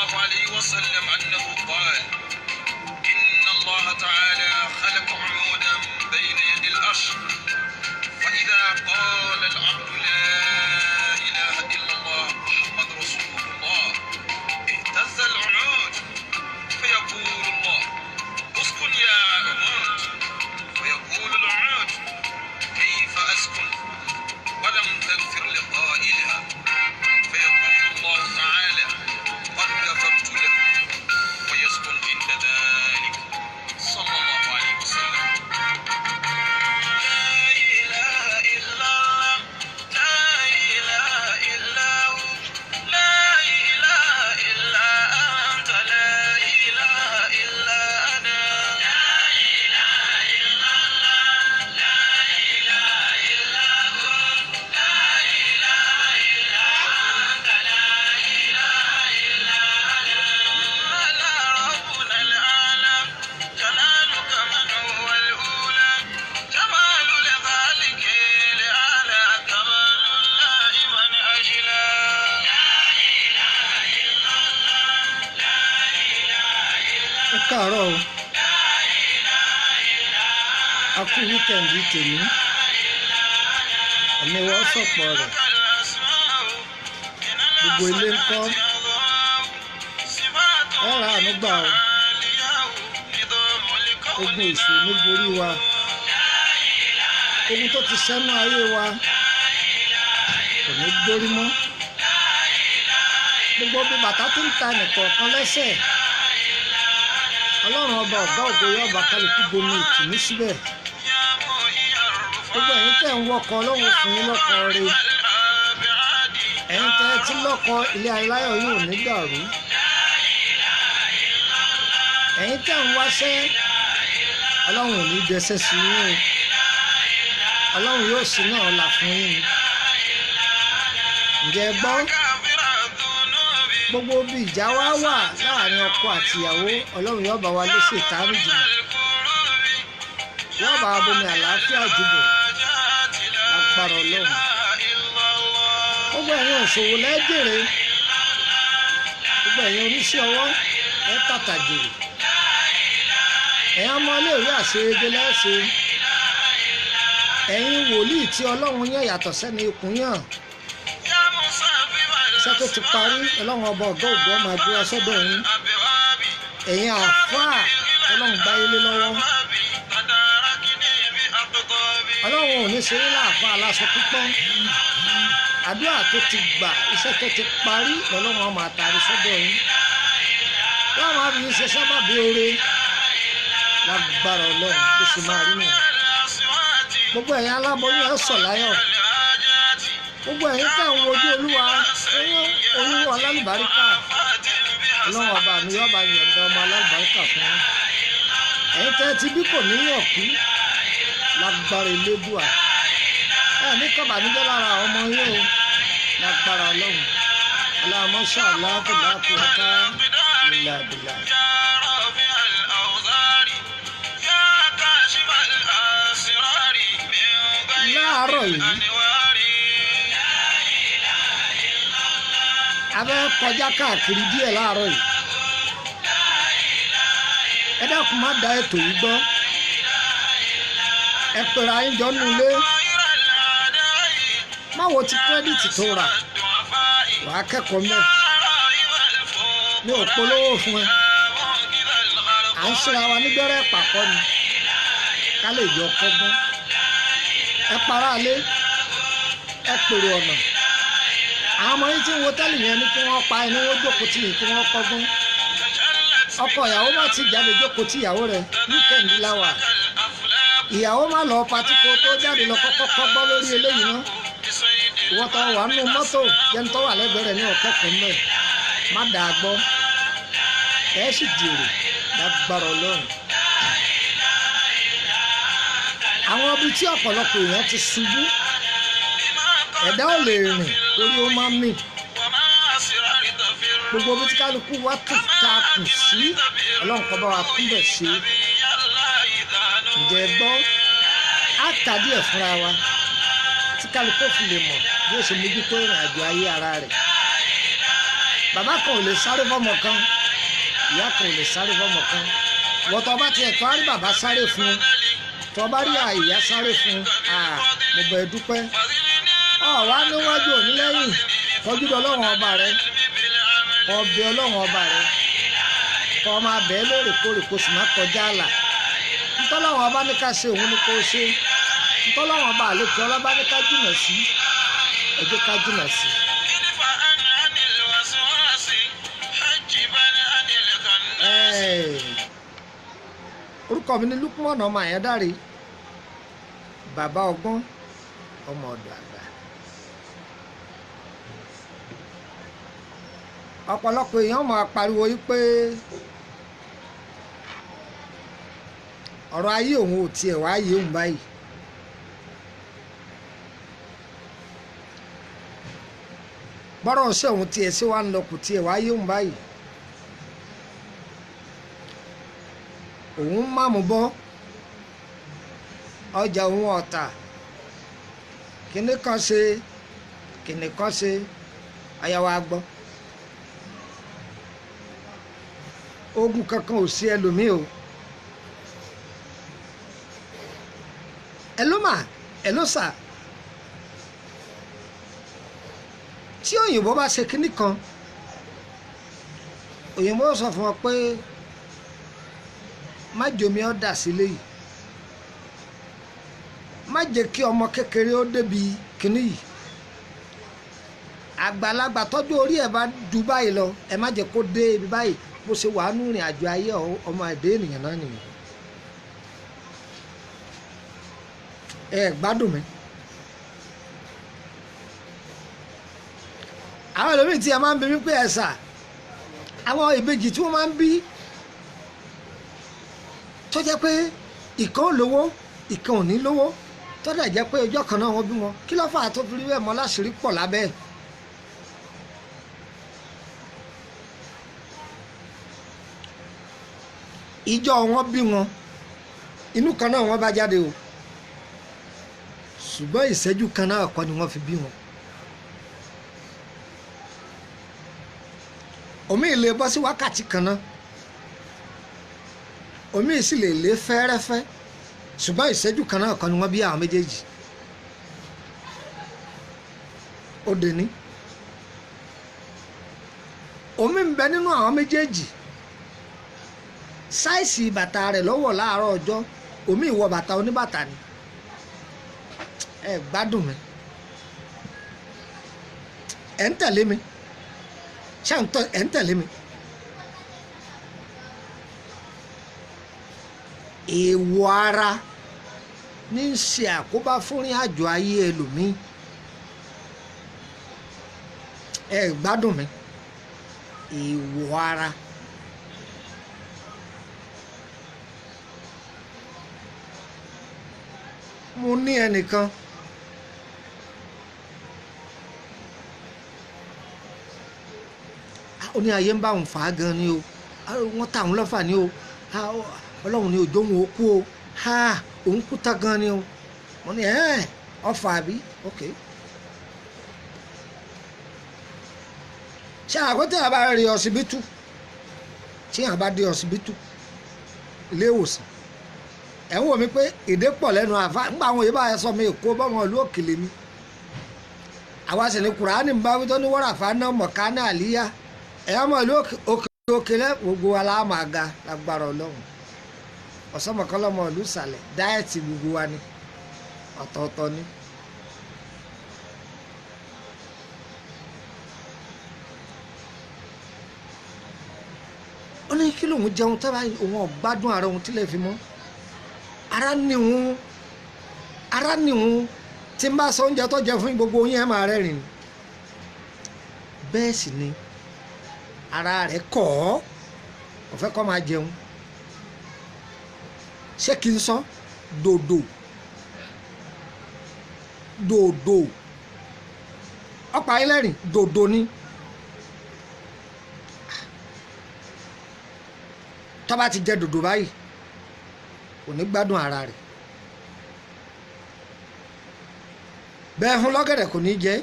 الله عليه وسلم أنه قال إن الله تعالى خلق عمودا بين يدي العرش فإذا قال العبد لا إله إلا الله محمد رسول الله اهتز العمود فيقول الله اسكن يا عمود فيقول العمود كيف أسكن ولم تغفر لقائلها فيقول الله تعالى قد غفرت لك ويسكن عند ذلك صلى الله عليه وسلم. لا إله إلا الله لا إله إلا هو لا إله إلا أنت لا إله إلا أنا لا إله إلا الله لا إله إلا هو لا إله إلا أنت لا إله إلا أنا على ربنا الأعلى جلالك من هو الأولى جمال لذلك لأعلى كمال الله من أجلا لا إله إلا الله لا إله إلا ẹ káàárọ̀ o, لا إله إلا a kú wíkẹ̀ndì tèmi, ẹ̀mí wa sọ̀pọ̀ rẹ̀, gbogbo ilé ń kọ́, ẹ ra àánú gbà o, ogun èṣù ní borí wa, ogun tó ti sẹ́nu ayé wa kò ní gbórí mọ́, gbogbo bí bàtà tó ń ta nìkọ̀ọ̀kan lẹ́sẹ̀, ọlọ́run ọba ọ̀gá ògo yóò bá kálukú bomi ìtùnú síbẹ̀, gbogbo ẹ̀yin tẹ̀ ń wọkọ̀ ọlọ́run fún yín lọ́kọ̀ rẹ̀, ẹ̀yin tẹ̀ tí lọ́kọ̀ ilé aláyọ̀ yóò ní dàrú, ẹ̀yin tẹ̀ ń wáṣẹ́ ọlọ́run ò ní dẹsẹ̀ sí yín o, ọlọ́run yóò sí náà là fún yín. ǹjẹ́ ẹ gbọ́ gbogbo bí ìjà wa wà láàrin ọkọ àtìyàwó, ọlọ́run yóò bá wa léṣe ìtàrí jùlọ, yóò bá wa bomi àlàáfíà jùbọ̀ agbára ọlọ́run. gbogbo ẹ̀yin òṣòwò lẹ́jèrè, gbogbo ẹ̀yin oníṣẹ́ ọwọ́ ẹ tàtà jèrè, ẹ̀yin ọmọ iléèwé àṣeyege lẹ́sẹ̀, ẹ̀yin wòlíì tí ọlọ́run yàn yàtọ̀ sẹ́ni ikùn yàn, iṣẹ́ tó ti parí ọlọ́run ọba ọ̀gá ògbó ọmọ àdúrà sọ́dọ̀ yín, ẹ̀yin àfáà ọlọ́run gbá ilé lọ́wọ́, ọlọ́run ò ní ṣe ní láàfáà aláṣọ pípọ́, àdúrà tó ti gbà iṣẹ́ tó ti parí ọlọ́run ọmọ àtàrí sọ́dọ̀ yín, wọ́n máa fi ṣe sábàbí oore lágbára ọlọ́run tó ṣe máa rí nìyẹn. gbogbo ẹ̀yin aláboyún ẹ̀ sọ̀ láyọ̀, gbogbo ẹ̀yin tẹ̀ ń wojú olúwa olúwa alálùbáríkà, ọlọ́run ọba mi yóò bá yọ̀ǹda ọmọ alálùbáríkà fún yín, ẹ̀yin tẹ́ ti bí kò níyàn kú lágbára elédùà, ẹ̀ ní kọ̀bànújẹ́ lára àwọn ọmọ yín o lágbára ọlọ́run, aláàmọ́ṣá aláàbùláàbù ọ̀tá ìlà àbìlà. láàárọ̀ yìí a fẹ́ kọjá káàkiri díẹ̀ láàárọ̀ yìí, ẹ dákun má da ètò yìí gbọ́, ẹ pèrè àyíjọ nulẹ̀, má wo ti kírẹ́dìtì tó rà wàá kẹ́kọ̀ọ́ mẹ́, mi ò polówó fún ẹ, à ń ṣera wa nígbẹ́rẹ́ pàkọ́ ni ká lè yọ kọ́gbọ́n, ẹ para lé, ẹ pèrè ọ̀nà, àwọn ọmọ yìí tí ń wo tẹ́lẹ̀ yẹn ní kí wọ́n pa ẹni wọ́n jókòó tì yìí kí wọ́n kọ́gbọ́n, ọkọ ìyàwó má ti jáde jókòó tì ìyàwó rẹ̀ wíkẹ̀ndì láwà, ìyàwó má lọ patí kó tó jáde lọ kọ́kọ́ kọ́gbọ́n lórí eléyìí náà, ìwọ́n tó wà nínú mọ́tò jẹun tó wà lẹ́gbẹ̀ẹ́ rẹ̀ ní ọ̀kẹ́kọ̀ọ́ mẹ́ má dàá gbọ́, ẹ sì jèrè lágbára ọlọ́run. àwọn ibi tí ọ̀pọ̀lọpọ̀ èèyàn ti ṣubú, ẹ̀dá ò lè rìn torí ó máa ń mì, gbogbo ibi tí kálukú wá tún ta kù sí ọlọ́run kan bá wa túbẹ̀ ṣe. ǹjẹ́ gbọ́ á kà díẹ̀ fúnra wa tí kálukú fi lè mọ̀ bí ó ṣe mójútó ìrìn àjò ayé ara rẹ̀. bàbá kan ò lè sáré fọ́mọ kan ìyá kan ò lè sáré fọ́mọ kan wọ́n tó bá tiẹ̀ tó á rí bàbá sáré fún tó bá rí ìyá sáré fún mo bẹ̀ dúpẹ́ wá níwájú òní lẹ́yìn tọ́jú ọlọ́run ọba rẹ ọbẹ̀ ọlọ́run ọba rẹ kọ́ máa bẹ̀ẹ́ lóòrèkóòrè kó sì má kọjá àlà ntọ́lọ́run ọba ní ká ṣe òun ni kó ṣe ntọ́lọ́run ọba àlejò ọlọ́ba ní ká jìnà sí ẹ jẹ́ ká jìnà sí. orúkọ mi ni Lukman ọmọ Àyàndáre bàbá ọgbọ́n ọmọ ọ̀dọ̀ àgbà. ọ̀pọ̀lọpọ̀ èèyàn máa pariwo yìí pé ọ̀rọ̀ ayé òun ò tiẹ̀ wá yé òun báyìí. bọ́rọ̀ ṣé òun tiẹ̀ sí wa ń lọ kò tiẹ̀ wá yé òun báyìí. òun máàmù bọ́ ọjà òun ọ̀tà kìnnì kan ṣe kìnnì kan ṣe ayáwó agbọ́ ogun kankan ò sí ẹlòmíì o ẹlòmà ẹlòsà tí òyìnbó bá ṣe kìnnì kan òyìnbó sọ fún ọ pé má jomi ọ dà sílé yìí má jẹ́ kí ọmọ kékeré ó débi kínní yìí àgbàlagbà tọ́jú orí ẹ̀ bá ju báyìí lọ ẹ má jẹ́ kó dé ibi báyìí bó ṣe wà nínú ìrìn àjò ayé ọmọ ẹ̀dá ènìyàn náà nìyẹn. ẹ gbádùn mi àwọn ẹlòmíì tí a máa ń bí wípé ẹ̀sà àwọn ìbejì tí wọ́n máa ń bí tó jẹ́ pé ìkan ò lówó ìkan ò ní lówó tó dẹ̀ jẹ́ pé ọjọ́ kan náà wọ́n bí wọn kí ló fà á tó fi rí bẹ́ẹ̀ mọ́ láṣìírí pọ̀ lábẹ́ ẹ̀. ìjọ wọn bí wọn inú kan náà wọ́n bá jáde o ṣùgbọ́n ìṣẹ́jú kan náà kọ́ ni wọ́n fi bí wọn. omi ìlé bọ́ sí wákàtí kan náà omi sì lè lé fẹ́rẹ́fẹ́ ṣùgbọ́n ìṣẹ́jú kan náà kọ́ ni wọ́n bí àwọn méjèèjì. ó dé ní omi ń bẹ nínú àwọn méjèèjì sáìsì bàtà rẹ̀ lọ́wọ́ láàárọ̀ ọjọ́ omi ìwọ bàtà oníbàtà ni ẹ gbádùn mi ẹ ń tẹ̀lé mi ṣé ẹ ń tẹ̀lé mi. èèwọ̀ ara ní í ṣe àkóbá fúnrin àjò ayé ẹlòmíì ẹ gbádùn mi èèwọ̀ ara mo ní ẹnìkan ó ní ayé ń bá òun fà á gan ni o wọ́n ta òun lọ́fà ni o ọlọ́run ni òjò òun ó kú o òun kú tá gan ni o wọ́n ní ọfà àbí ok ṣé àkótí àbá rí ọsibítù tí àbá dé ọsibítù ilé ìwòsàn ẹ̀ ń wò mí pé èdè pọ̀ lẹ́nu àfa ńgbà àwọn òyìnbá sọ mi èkó bọ́mọ ìlú òkèlè mi àwa sì ní kùránì ń bá wí tó ní wọ́n ràfà náà mọ̀ká náà líyá ẹ̀ ọmọ ìlú òkèlè gbogbo wa la máa ga lágbára ọlọ́run ọ̀sọ́mọ̀kọ́lọ́mọ ìlú ìsàlẹ̀ dáẹ̀tì gbogbo wa ni ọ̀tọ̀ọ̀tọ̀ ni. ó ní kí lòun jẹun tẹ́lá òun ọ̀gbádùn ara òun tílẹ̀ fi mọ́ ara níhun tí n bá sọ oúnjẹ tó jẹ fún gbogbo yín ẹ̀ máa rẹ́rìn bẹ́ẹ̀ sì ni ara rẹ̀ kọ̀ ọ́ kò fẹ́ kó máa jẹun ṣé kí n sọ dòdò ọ̀pá ẹlẹ́rìn dòdò ni tó bá ti jẹ dòdò báyìí kò ní gbádùn ara rẹ̀ bẹ́ẹ̀ fún lọ́gẹ̀dẹ̀ kò ní jẹ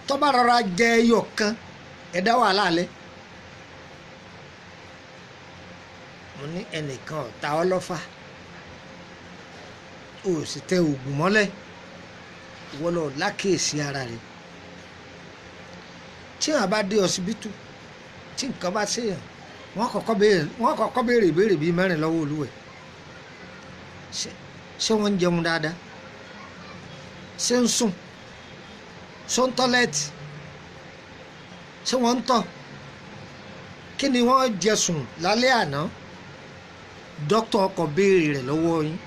tó bá rọra jẹ ẹyọ kan ẹ dá wàhálà lẹ mo ní ẹnìkan ọ̀tá ọlọ́fà o sì tẹ oògùn mọ́lẹ̀ ìwọ lọ lákèésí ara rẹ tí wọn bá dé ọsibítù tí nǹkan bá ṣèyàn wọ́n kọ́kọ́ béèrè ìbéèrè bíi mẹ́rin lọ́wọ́ olúwẹ̀ ṣé wọ́n ń jẹun dáadáa ṣé ń sùn ṣó ń tọ́lẹ́ẹ̀tì ṣé wọ́n ń tọ̀ kí ni wọ́n jẹ sùn lálẹ́ àná dókítà ọkọ̀ béèrè rẹ̀ lọ́wọ́ yín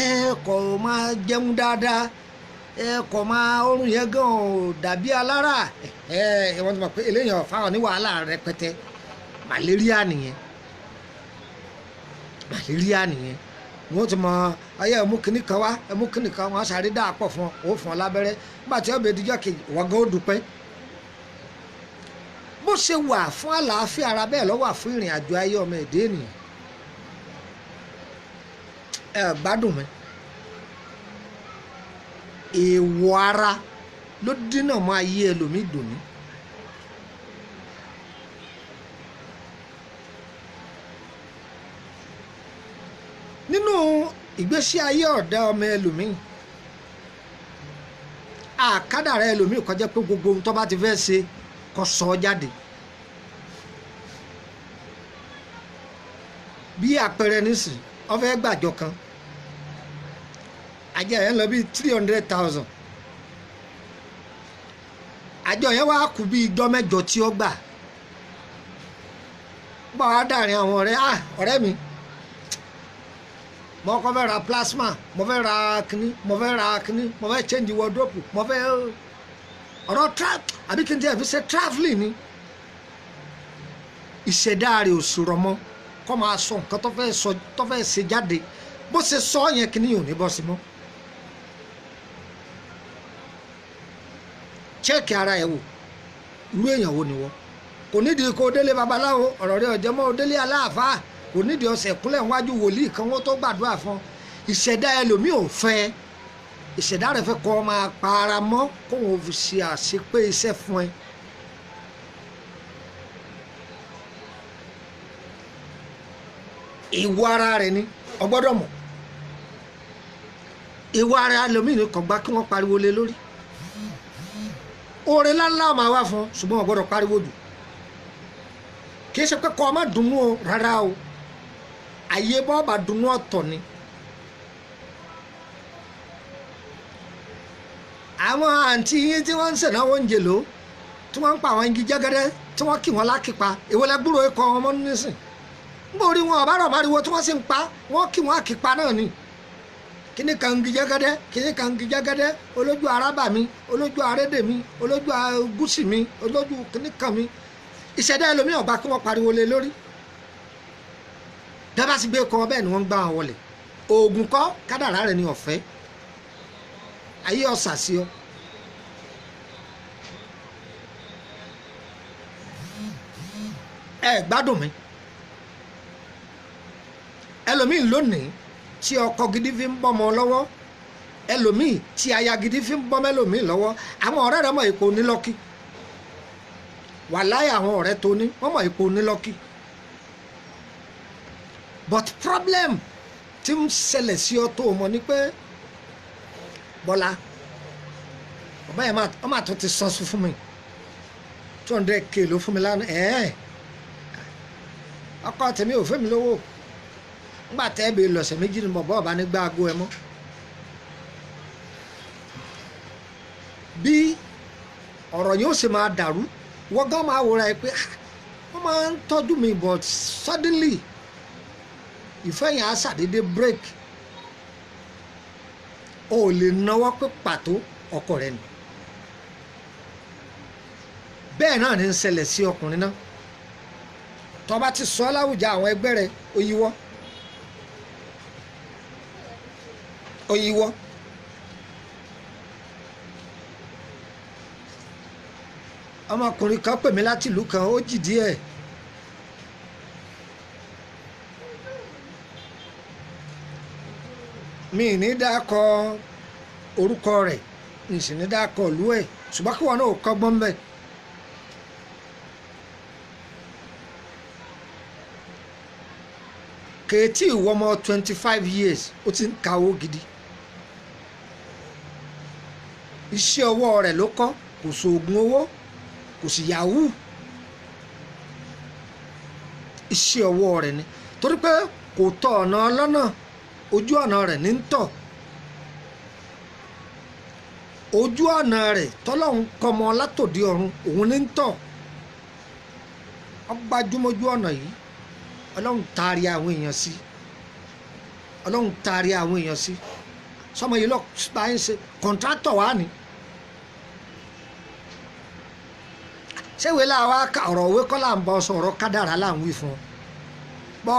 ẹ kò máa jẹun dáadáa ẹ kò máa oorun yẹn gan ò dàbí alára wọ́n ti mọ̀ pé eléyàn fáwọn ní wàhálà rẹpẹtẹ màlẹ́ríà nìyẹn wọ́n ti mọ ayé ẹ̀mú kìnnì kan wá ẹ̀mú kìnnì kan wọ́n sáré dá àpọ̀ fún ọ fún ọ lábẹ́rẹ́ nígbà tí ọbẹ̀ ìdíjọ́ kejì wọ́n gan ó dúpẹ́ bó ṣe wà fún àlàáfíà ara bẹ́ẹ̀ ló wà fún ìrìn àjò ayé ọmọ ẹ̀dá ènìyàn ẹ gbádùn mi èèwọ̀ ara ló dínà mọ́ ayé ẹlòmíì dòní. nínú ìgbésí ayé ọ̀dà ọmọ ẹlòmíì àkádàrá ẹlòmíì kọjá pé gbogbo ohun tó bá ti fẹ́ ṣe kó sọ jáde bí àpẹẹrẹ nísìn ó fẹ́ gbàjọ kan àjọ yẹn lọ bí 300,000 àjọ yẹn wá kù bí ijọ́ mẹ́jọ tí ó gbà bá wá dàrin àwọn ọ̀rẹ́ mi mo kọ́ fẹ́ ra plasma mo fẹ́ ra kíní mo fẹ́ change wardrobe mo fẹ́ ọ̀rọ̀ àbí kí n tẹ́ fi ṣe travelling ni ìṣẹ̀dá rẹ̀ ò sọ̀rọ̀ mọ́ kọ́ máa sọ nǹkan tó fẹ́ ṣe jáde bó ṣe sọ yẹn kíní ò ní bọ́ sí mọ́ chẹ́ẹ̀kì ara ẹ̀ wò irú èèyàn wo ni wọ́n kò nídìí kó délé babaláwo ọ̀rọ̀ rẹ̀ ọ̀jẹ̀ mọ́ délé aláàfáà kò nídìí ọ̀sẹ̀ kúnlẹ̀ níwájú wòlíì kan wọ́n tó gbàdúrà fún ìṣẹ̀dá ẹlòmíì ò fẹ́ ìṣẹ̀dá rẹ̀ fẹ́ kọ́ máa para mọ́ kó wọn fi ṣe àṣepé iṣẹ́ fún ẹ. ìwọ ara rẹ̀ ni o gbọ́dọ̀ mọ̀ ìwọ ara ẹlòmíì ni kò gbà kí wọ́n pariwo lé lórí oore ńláńlá máa wá fún ṣùgbọ́n o gbọ́dọ̀ pariwo jù kì í ṣe pé kọ́ ọ má dùnnú o rárá o ayé bọ́ọ̀bà dùnnú ọ̀tọ̀ ni àwọn àǹtí yín tí wọ́n ń ṣènáwó oúnjẹ lò tí wọ́n ń pa àwọn igi jẹ́gẹ́dẹ́ tí wọ́n kì wọ́n lákìpa èwo lẹ gbúròó ikọ̀ ọmọ nísìn nígbà orí wọn ọ̀bá rọ̀ máriwo tí wọ́n sì ń pa wọ́n kì wọ́n àkìpa náà ni kíní kan igi jẹ́gẹ́dẹ́ kíní kan igi jẹ́gẹ́dẹ́ olójú arábà mi olójú arédè mi olójú gúúsì mi olójú kíní kan mi ìṣẹ̀dá ẹlòmíì ọ̀gbà kí wọ́n pariwo lé lórí dábàá sí gbé kọ́ bẹ́ẹ̀ ni wọ́n ń gbá wọn wọlé oògùn kọ́ kádàrá rẹ̀ ni ọ̀fẹ́ ayé ọ̀sà sí ọ. ẹ gbádùn mi ẹlòmíì lónìí tí ọkọ gidi fi ń bọ́mọ lọ́wọ́ ẹlòmíì tí aya gidi fi ń bọ́mọ ẹlòmíì lọ́wọ́ àwọn ọ̀rẹ́ rẹ̀ mọ̀ ipò onílọ́kì wàláyé àwọn ọ̀rẹ́ tó ní wọ́n mọ̀ ipò onílọ́kì but problem tí ń ṣẹlẹ̀ sí ọ tó mọ̀ ni pé Bọ́lá ọba yẹn ọmọ àtún ti sọ fún mi 200k ló fún mi lánàá ọkọ tèmi ò fẹ́ mi lówó nígbà tẹ́ ẹ bẹ lọ́sẹ̀ méjì ni bọ̀bọ́ ọba ní gbá aago ẹ mọ́ bí ọ̀rọ̀ yóò ṣe máa dàrú wọ́n gán máa wòra ẹ pé wọ́n máa ń tọ́jú mi but suddenly ìfẹ́ yẹn á ṣàdédé break o ò lè náwó pé pàtó ọkọ rẹ nì bẹ́ẹ̀ náà ní ń ṣẹlẹ̀ sí ọkùnrin náà tó bá ti sọ láwùjọ àwọn ẹgbẹ́ rẹ oyíwọ́ ọmọkùnrin kan pè mí láti ìlú kan ó jì díẹ̀ mi ní dákọ orúkọ rẹ̀ mi sì ní dákọ ìlú ẹ̀ ṣùgbọ́n kí wọn náà kọ́gbọ́n bẹ́ẹ̀. kèétí ìwọ ọmọ 25 years ó ti ń ka owó gidi iṣẹ́ ọwọ́ rẹ̀ ló kọ́ kò sóògùn owó kò sì yahoo iṣẹ́ ọwọ́ rẹ̀ ni torí pé kò tọ ọ̀nà ọlọ́nà ojú ọ̀nà rẹ̀ ní ń tọ̀ ojú ọ̀nà rẹ̀ tọ́lọ́hún kọmọ látòdì ọ̀run òun ní ń tọ̀ ọgbàjúmọ́jú ọ̀nà yìí ọlọ́run taari àwọn èèyàn sí ọlọ́run taari àwọn èèyàn sí sọmọ yìí lọ bá ń ṣe kọ̀ǹtrátọ̀ wá ní. ṣé ìwé làwa ọ̀rọ̀ òwe kọ́ là ń bọ́ sọ̀rọ̀ kádàrá là ń wí fún ọ bọ́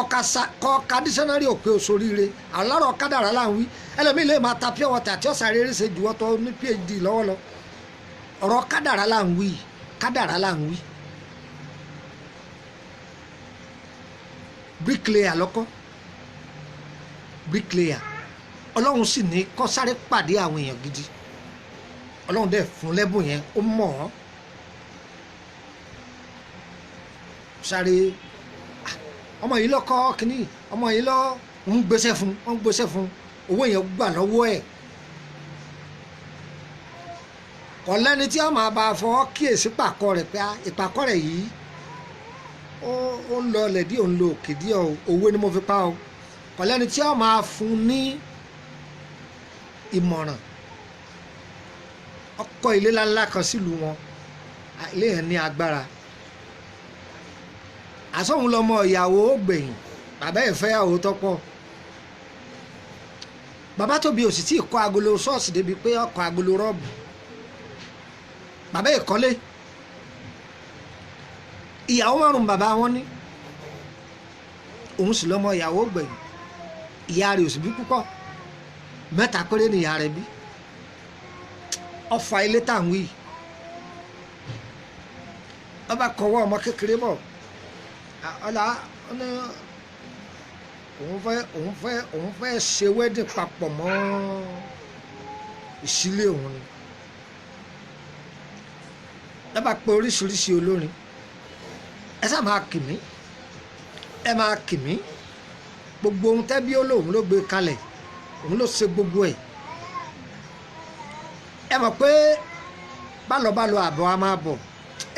kọ́ ka dísẹ́nárì òpè òṣòríire àlọ́rọ̀ kádàrá là ń wí ẹlòmíì lè máa ta pure water tí ó sáré eré ṣe jùwọ́ tó ní phd lọ́wọ́ lọ ọ̀rọ̀ kádàrá là ń wí kádàrá là ń wí. bricklayer lọ́kọ́ bricklayer ọlọ́run sì ní kó sáré pàdé àwọn èèyàn gidi ọlọ́run dẹ̀ fún lẹ́bùn yẹn ó mọ̀ ọ́ sáré ọmọ yìí lọ́kọ́ kínní ọmọ yìí lọ́ ń gbéṣẹ́ fún owó yẹn gbà lọ́wọ́ ẹ̀ ọ̀lẹ́ni tí wọ́n máa bá a fọwọ́ kíyèsí pàkọ́ rẹ̀ pé ìpàkọ́ rẹ̀ yìí ó ń lọ ọlẹ̀ díẹ̀ ó ń lo òkè díẹ̀ owó ni mo fi pa o ọ̀lẹ́ni tí wọ́n máa fún ní ìmọ̀ràn ọkọ̀ ilé ńláńlá kan sílùú wọn ilé yẹn ní agbára àsọ̀hún lọmọ ìyàwó gbẹ̀yìn bàbá ẹ̀ fẹ́yàwó tọ́pọ̀ bàbá tóbi ò sì tí ì kọ́ agolo ṣọ́ọ̀ṣì débi pé ọkọ̀ agolo rọ́ọ̀bù bàbá ẹ̀ kọ́lé ìyàwó márùn bàbá wọn ní òun sì lọmọ ìyàwó gbẹ̀yìn ìyá rẹ̀ ò sì bí púpọ̀ 3 péré ni ìyá rẹ̀ bí ọfà ilé tá à ń wí ọba kọwọ́ ọmọ kékeré bọ̀ ọ̀la òun fẹ́ ṣe wedding papọ̀ mọ́ ìṣílé òun ni lọ́ba pé oríṣiríṣi olórin ẹ sá máa kì mí ẹ máa kì mí gbogbo ohun tẹ́bí ó lóun ló gbé kalẹ̀ òun ló ṣe gbogbo ẹ̀ ẹ mọ̀ pé bálọ̀bálọ̀ àbọ̀ a máa bọ̀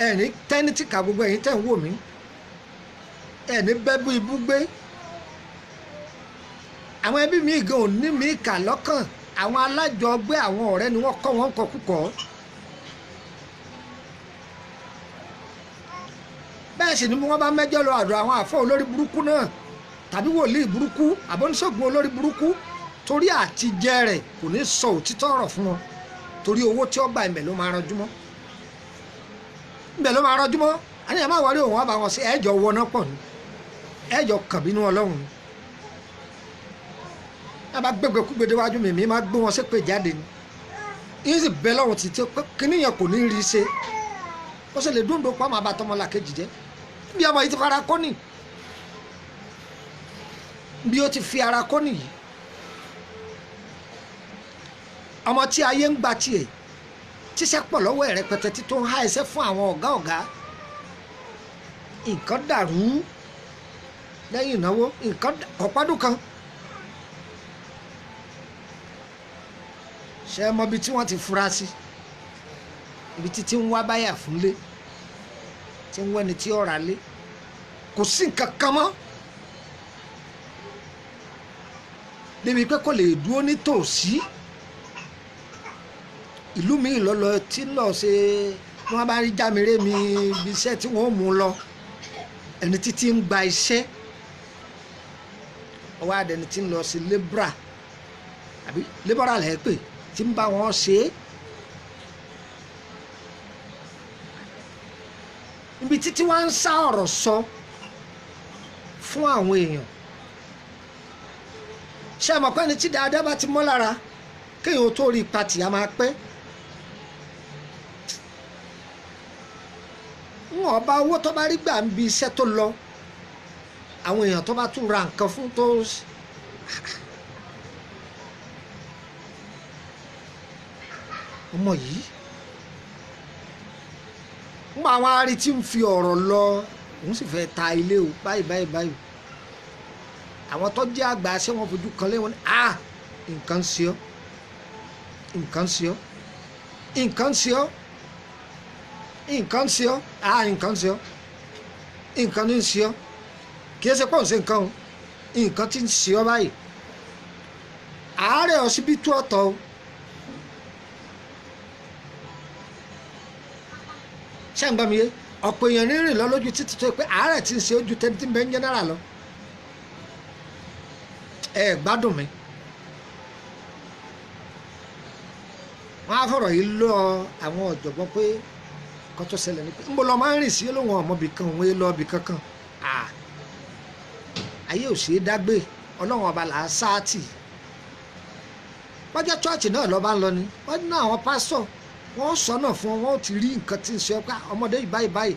ẹ̀ní tẹ́nítì ká gbogbo ẹ̀yìn tẹ̀ ń wò mí ẹ̀ní bẹ́bú ibú gbé àwọn ẹbí mi gan ò ní mi kà lọ́kàn àwọn alájọgbé àwọn ọ̀rẹ́ ni wọ́n kọ́ wọn kọkúkọ́ bẹ́ẹ̀ sì ni wọ́n bá mẹ́jọ lọ àdó àwọn àfọ́ olórí burúkú náà tàbí wòlíì burúkú àbọ́níṣègùn olórí burúkú torí àtijẹ́ rẹ̀ kò ní sọ òtítọ́ ọ̀rọ̀ fún wọn torí owó tí ó gbà ìmẹ̀ ló máa ranjú mọ́ ìmẹ̀ ló máa ranjú mọ́ àní ẹ̀ máa wọlé òun àbá wọn sí ẹ̀jọ̀ wọná pọ̀ ní ẹ̀jọ̀ kàn bínú ọlọ́run ẹ bá gbẹgbẹ kú gbẹdẹwájú mi máa gbé wọn ṣépè jáde ni yín sì bẹ lọ́run títí pé kíníyàn kò ní rí ṣe ó sì lè dúndùn pa máa bá tọmọ làkejì jẹ bí ọmọ yìí ti fara kọ́ nì bí ó ti fi ara kọ́ nìyí ọmọ tí ayé ń gba tiẹ̀ tíṣẹ́ pọ̀ lọ́wọ́ ẹ̀ rẹpẹtẹ tí tó ń há ẹsẹ̀ fún àwọn ọ̀gá nǹkan dàrú lẹ́yìn ìnáwó nǹkan ọ̀pádùn kan ṣe é mọ ibi tí wọ́n ti fura sí ibi tí ń wá báyà fúnlé tí ń wẹ́ni tí ọ̀rà lé kò sí nǹkan kan mọ́ débi pé kò lè dúró nítòsí ìlú mi lọ́lọ́ tí ń lọ ṣe wọ́n bá rí jámèrè mi ibi iṣẹ́ tí wọ́n mú lọ ẹni títí ń gba iṣẹ́ ọwọ́ adẹni tí ń lọ sí lébra àbí lébra lẹ́ pè tí ń bá wọn ṣe é ibi títí wọ́n ń sá ọ̀rọ̀ sọ fún àwọn èèyàn ṣé ẹ mọ̀ pé ẹni tí dáadáa bá ti mọ́ lára kéèyàn tó rí pati a máa pẹ́ wọn bá owó tó bá rí gbà ń bi iṣẹ́ tó lọ àwọn èèyàn tó bá tún ra nǹkan fún tó ọmọ yìí nígbà àwọn arí tí ń fi ọ̀rọ̀ lọ òun sì fẹ́ ta ilé o báyìí àwọn tó jẹ́ àgbà ṣé wọ́n fojú kan lé wọn ní nǹkan ṣe ọ́ nǹkan ní ṣe ọ́ nǹkan ní ṣe ọ́ kì í ṣe pọ̀ ń ṣe nǹkan o nǹkan tí ń ṣe ọ́ báyìí àárẹ̀ ọsibítù ọ̀tọ̀ o ṣé ń gbọ́ mi yé ọ̀pọ̀ èèyàn rírìn lọ lójú títí tó pé àárẹ̀ tí ń ṣe ojú tẹni tí ń bẹ ń jẹ́nẹ́rà lọ gbádùn mi wọ́n á fọ̀rọ̀ yìí lọ àwọn ọ̀jọ̀gbọ́n pé kọ́tó ṣẹlẹ̀ ní pé ń bọ̀ lọ máa ń rìn sí olóhùn ọmọbì kan òun lọ ibì kankan ayé ò ṣeé dágbé ọlọ́run ọba là á sáàtì wọ́n jẹ́ chọ́ọ̀chì náà lọ́ba ń lọ ni wọ́n ní àwọn pásítọ̀ wọ́n sọ́nà fún wọn ó ti rí nǹkan tí ń ṣe ọpá ọmọdé yìí báyìí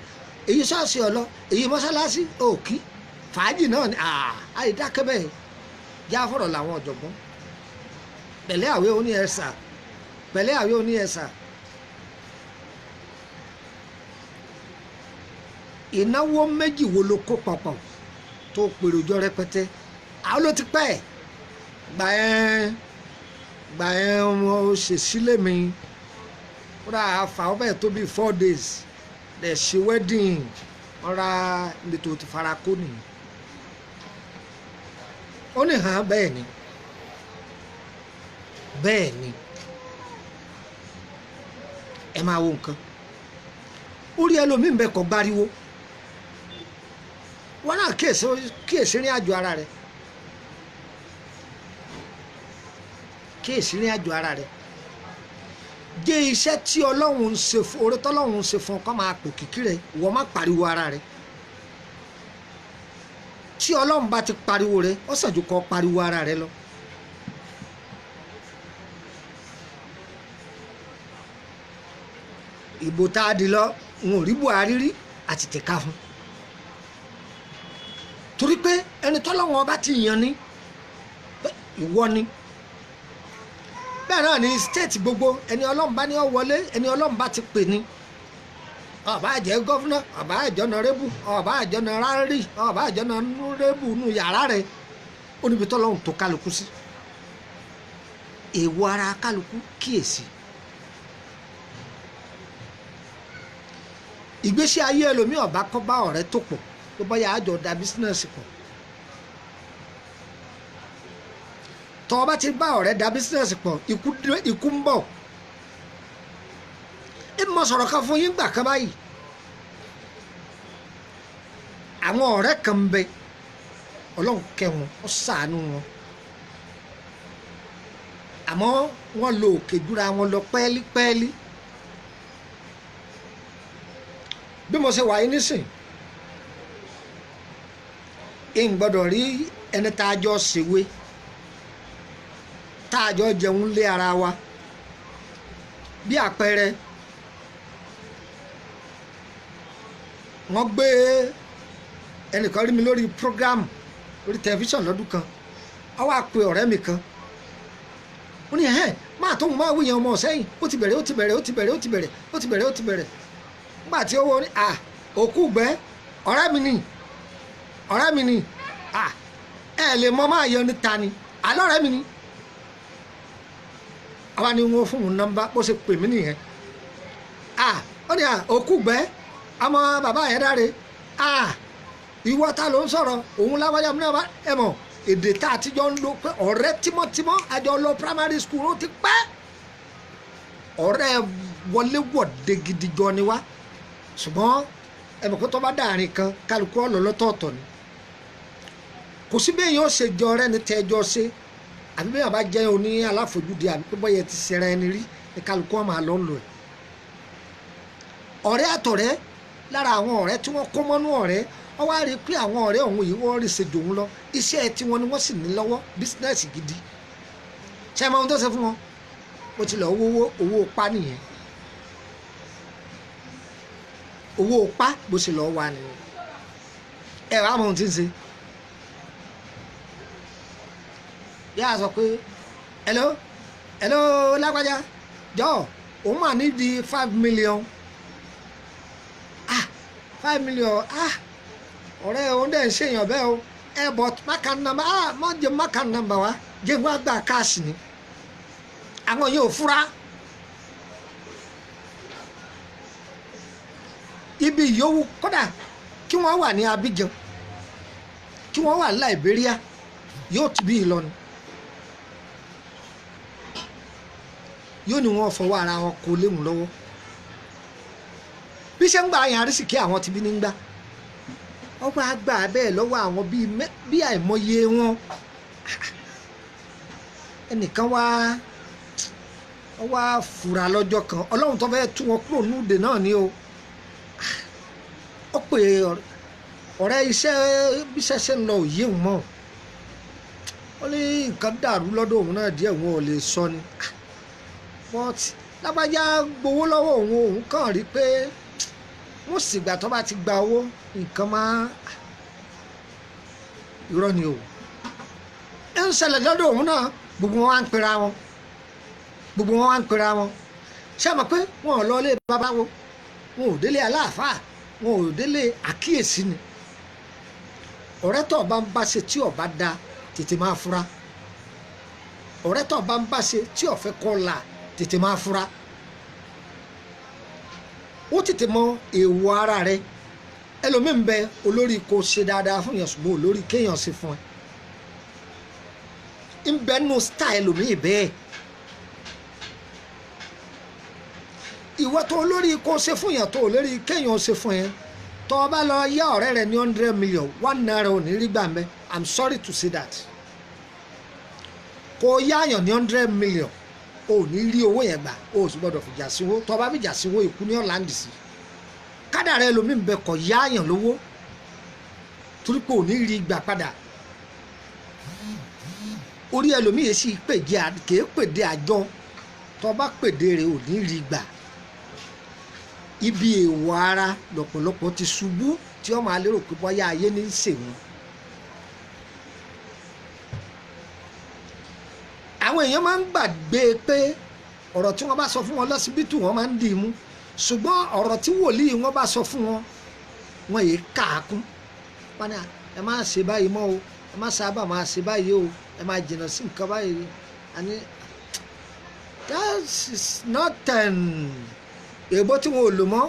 èyí ṣọ́ọ̀ṣì ọ̀lọ́ èyí mọ́ṣáláṣí òkì fàájì náà ni àìdákẹ́ bẹ́ẹ̀ já fọ̀rọ̀ làwọn ọ̀jọ̀gbọ́n pẹ̀lẹ́ àwé oní ẹ̀sà ìnáwó méjì wo ló kó papọ̀ tó pèròjọ rẹpẹtẹ àwọn ló ti pẹ́ gbà ẹ́ wọn ò ṣe sílé mi kódà àfà ọ bẹ́ẹ̀ tó bí 4 days dẹ̀ ṣe wedding wọ́n ra ibi tó ti fara kó nìyí ó ní hàn bẹ́ẹ̀ ni ẹ máa wo nǹkan orí ẹlòmíín bẹ́ẹ̀ kọ́ gbáriwo wọn náà kíyèsí rìn àjò ara rẹ̀ jẹ́ iṣẹ́ tí ọlọ́run ń ṣe fún oore tọ́lọ́run ń ṣe fún ọkọ máa pò kìkì rẹ̀ wọ́n má pariwo ara rẹ̀ tí ọlọ́run bá ti pariwo rẹ̀ ó sàn jù kọ́ pariwo ara rẹ̀ lọ. ìbò tá a di lọ n ò rí Buhari rí àti tẹ̀ka fún torí pé ẹni tọ́lọ́run ọba ti yàn ní ìwọ ni bẹ́ẹ̀ náà ní stéètì gbogbo ẹni ọlọ́run bá ní ọ wọlé ẹni ọlọ́run bá ti pè ní ọba àjẹ́ gọ́fúnà ọba àjọna rébù ọba àjọna rárí ọba àjọna rébù nù yàrá rẹ̀ ó níbi tọ́lọ́run tó kálukú sí èèwọ̀ ara kálukú kíyèsí ìgbésí ayé ẹlòmíì ọba kọ́ bá ọ̀rẹ́ tó pọ̀ tó bá yà á jọ da bísínẹ́sì pọ̀ tọ́ ọ bá ti bá ọ̀rẹ́ da bísínẹ́sì pọ̀ ikú ń bọ̀ ìmọ̀ sọ̀rọ̀ kan fún yín gbà kan báyìí àwọn ọ̀rẹ́ kan ń bẹ ọlọ́run kẹ́ wọn ó ṣàánú wọn àmọ́ wọ́n lo òkè jura wọn lọ pẹ́ẹ́lí bí mo ṣe wà yín nísìn ń gbọ́dọ̀ rí ẹni tá a jọ ṣèwé tá a jọ jẹun lé ara wa bí àpẹẹrẹ wọ́n gbé ẹnìkan rí mi lórí program lórí tẹlifíṣàn lọ́dún kan ó wá pe ọ̀rẹ́ mi kan ó ní máa tóun máa wíyan ọmọ sẹ́yìn ó ti bẹ̀rẹ̀ nígbà tí ó wọ ní òkú gbẹ́ ọ̀rẹ́ mi ni ẹ lè mọ máa yọ níta ni àlọ́ ọ̀rẹ́ mi ni àwa ni wọ́n fún un nọ́mbà bó ṣe pè mí nìyẹn ó ní òkú gbẹ́ ọmọ bàbá yẹn dáre ìwọ ta ló ń sọ̀rọ̀ òun láwájá mi náà bá ẹ mọ̀ èdè tá a ti jọ ń lo pé ọ̀rẹ́ tímọ́tímọ́ àjọ lọ primary school ó ti pẹ́ ọ̀rẹ́ wọléwọ̀de gidi jọ ni wá ṣùgbọ́n ẹ mọ̀ pé tó bá dàrin kan kálukú ọ̀lọ́ lọ́tọ̀ọ̀tọ̀ ni kò sí bẹ́ẹ̀ yóò ṣe jọ ọ̀rẹ́ ni tẹ́ ẹ jọ ṣe àbí bẹ́ẹ̀ bá jẹ́ oní aláfojúdi àbí pé bọ́yẹ ti ṣẹra ẹni rí ni kálukú ọmọ àlọ́ ń lò ẹ̀ ọ̀rẹ́ àtọ̀rẹ́ lára àwọn ọ̀rẹ́ tí wọ́n kó mọ́nú ọ̀rẹ́ wọ́n wá rí i pé àwọn ọ̀rẹ́ ọ̀hún yìí wọ́n rí ṣe dòun lọ iṣẹ́ tiwọn ni wọ́n sì ní lọ́wọ́ bísínẹ́sì gidi ṣé ẹ mọ ohun tó ṣe fún wọn ó ti lọ owó pa nìyẹn owó pa bó ṣe lọ wà nìyẹn ẹ wàá mọ ohun tí ń ṣe yáa sọ pé hello lágbájá jọ òun mà ní di 5 million 5 million ọ̀rẹ́ òun dẹ̀ ń ṣèyàn bẹ́ẹ̀ o but mákà nàmbà má jẹ́ mákà nàmbà wa jẹ́ wá gba káàsì ni àwọn yóò fura ibi ìyówù kódà kí wọ́n wà ní Abidjan kí wọ́n wà ní Liberia yóò ti bí Ìlọrin yóò ní wọ́n fọwọ́ ara wọn kó léwu lọ́wọ́ bí ṣe ń gba àyàn àrísìkí àwọn ti bí ní gbá ọwọ́ àgbà bẹ́ẹ̀ lọ́wọ́ àwọn bí àìmọye wọn ẹnìkan wá fura lọ́jọ́ kan Ọlọ́run tó fẹ́ tú wọn kúrò núdè náà ni o ó pè ọ̀rẹ́ iṣẹ́ bí iṣẹ́ ṣe ń lọ òye òun mọ́ ó ní nǹkan dàrú lọ́dọ̀ òun náà díẹ̀ òun ò lè sọ ni but lábàjá gbowó lọ́wọ́ òun kàn rí pé wọ́n sì gbà tó bá ti gba owó nǹkan máa irọ́ ni o ẹ ń ṣẹlẹ̀ lọ́dọ̀ òun náà gbogbo wọn wá ń pera wọn ṣé àmọ́ pé wọn ò lọ ilé babawo wọn ò délé aláàfáà wọn ò délé àkíyèsí ni ọ̀rẹ́ tó bá ń bá ṣe tí ọba da tètè máa fura ọ̀rẹ́ tó bá ń bá ṣe tí ọ̀fẹ́ kọ́ la tètè máa fura ó tètè mọ èèwọ̀ ara rẹ ẹlòmíì ń bẹ olórí kò ṣe dáadáa fún yàn ṣùgbọ́n olórí kéèyàn ṣe fún ẹ ń bẹ nù style ẹlòmíì bẹ́ẹ̀ ìwọ tó olórí kò ṣe fún yàn tó olórí kéèyàn ṣe fún ẹ tó o bá lọ yá ọ̀rẹ́ rẹ ní 100 million 1 naira ò ní rí gbà mẹ́ I'm sorry to say that kò yáàyàn ní 100 million o ò ní rí owó yẹn gbà o ò sì gbọdọ̀ fìjà síwó tó o bá fìjà síwó ìkú ní ọ̀làǹdì sí kádàrá ẹlòmíì ń bẹ kọ̀ yáàyàn lówó torí pé ò ní rí gbà padà orí ẹlòmíì yẹn sì kèé pèdé àjọ tó o bá pèdé rẹ̀ ò ní rí gbà ibi èèwọ̀ ara lọ́pọ̀lọpọ̀ ti ṣubú tí wọ́n máa lérò pé bọ́yá ayé ní í ṣèwọ̀n. àwọn èèyàn máa ń gbàgbé pé ọ̀rọ̀ tí wọ́n bá sọ fún wọn lọ́sibítù wọ́n máa ń dì í mú ṣùgbọ́n ọ̀rọ̀ tí wòlíì wọ́n bá sọ fún wọn wọ́n yìí kàákún wọ́n ní ẹ má ṣe báyìí mọ́ o ẹ má sábà máa ṣe báyìí o ẹ má jìnnà sí nǹkan báyìí àní that is not èèbó tí wọn ò lò mọ́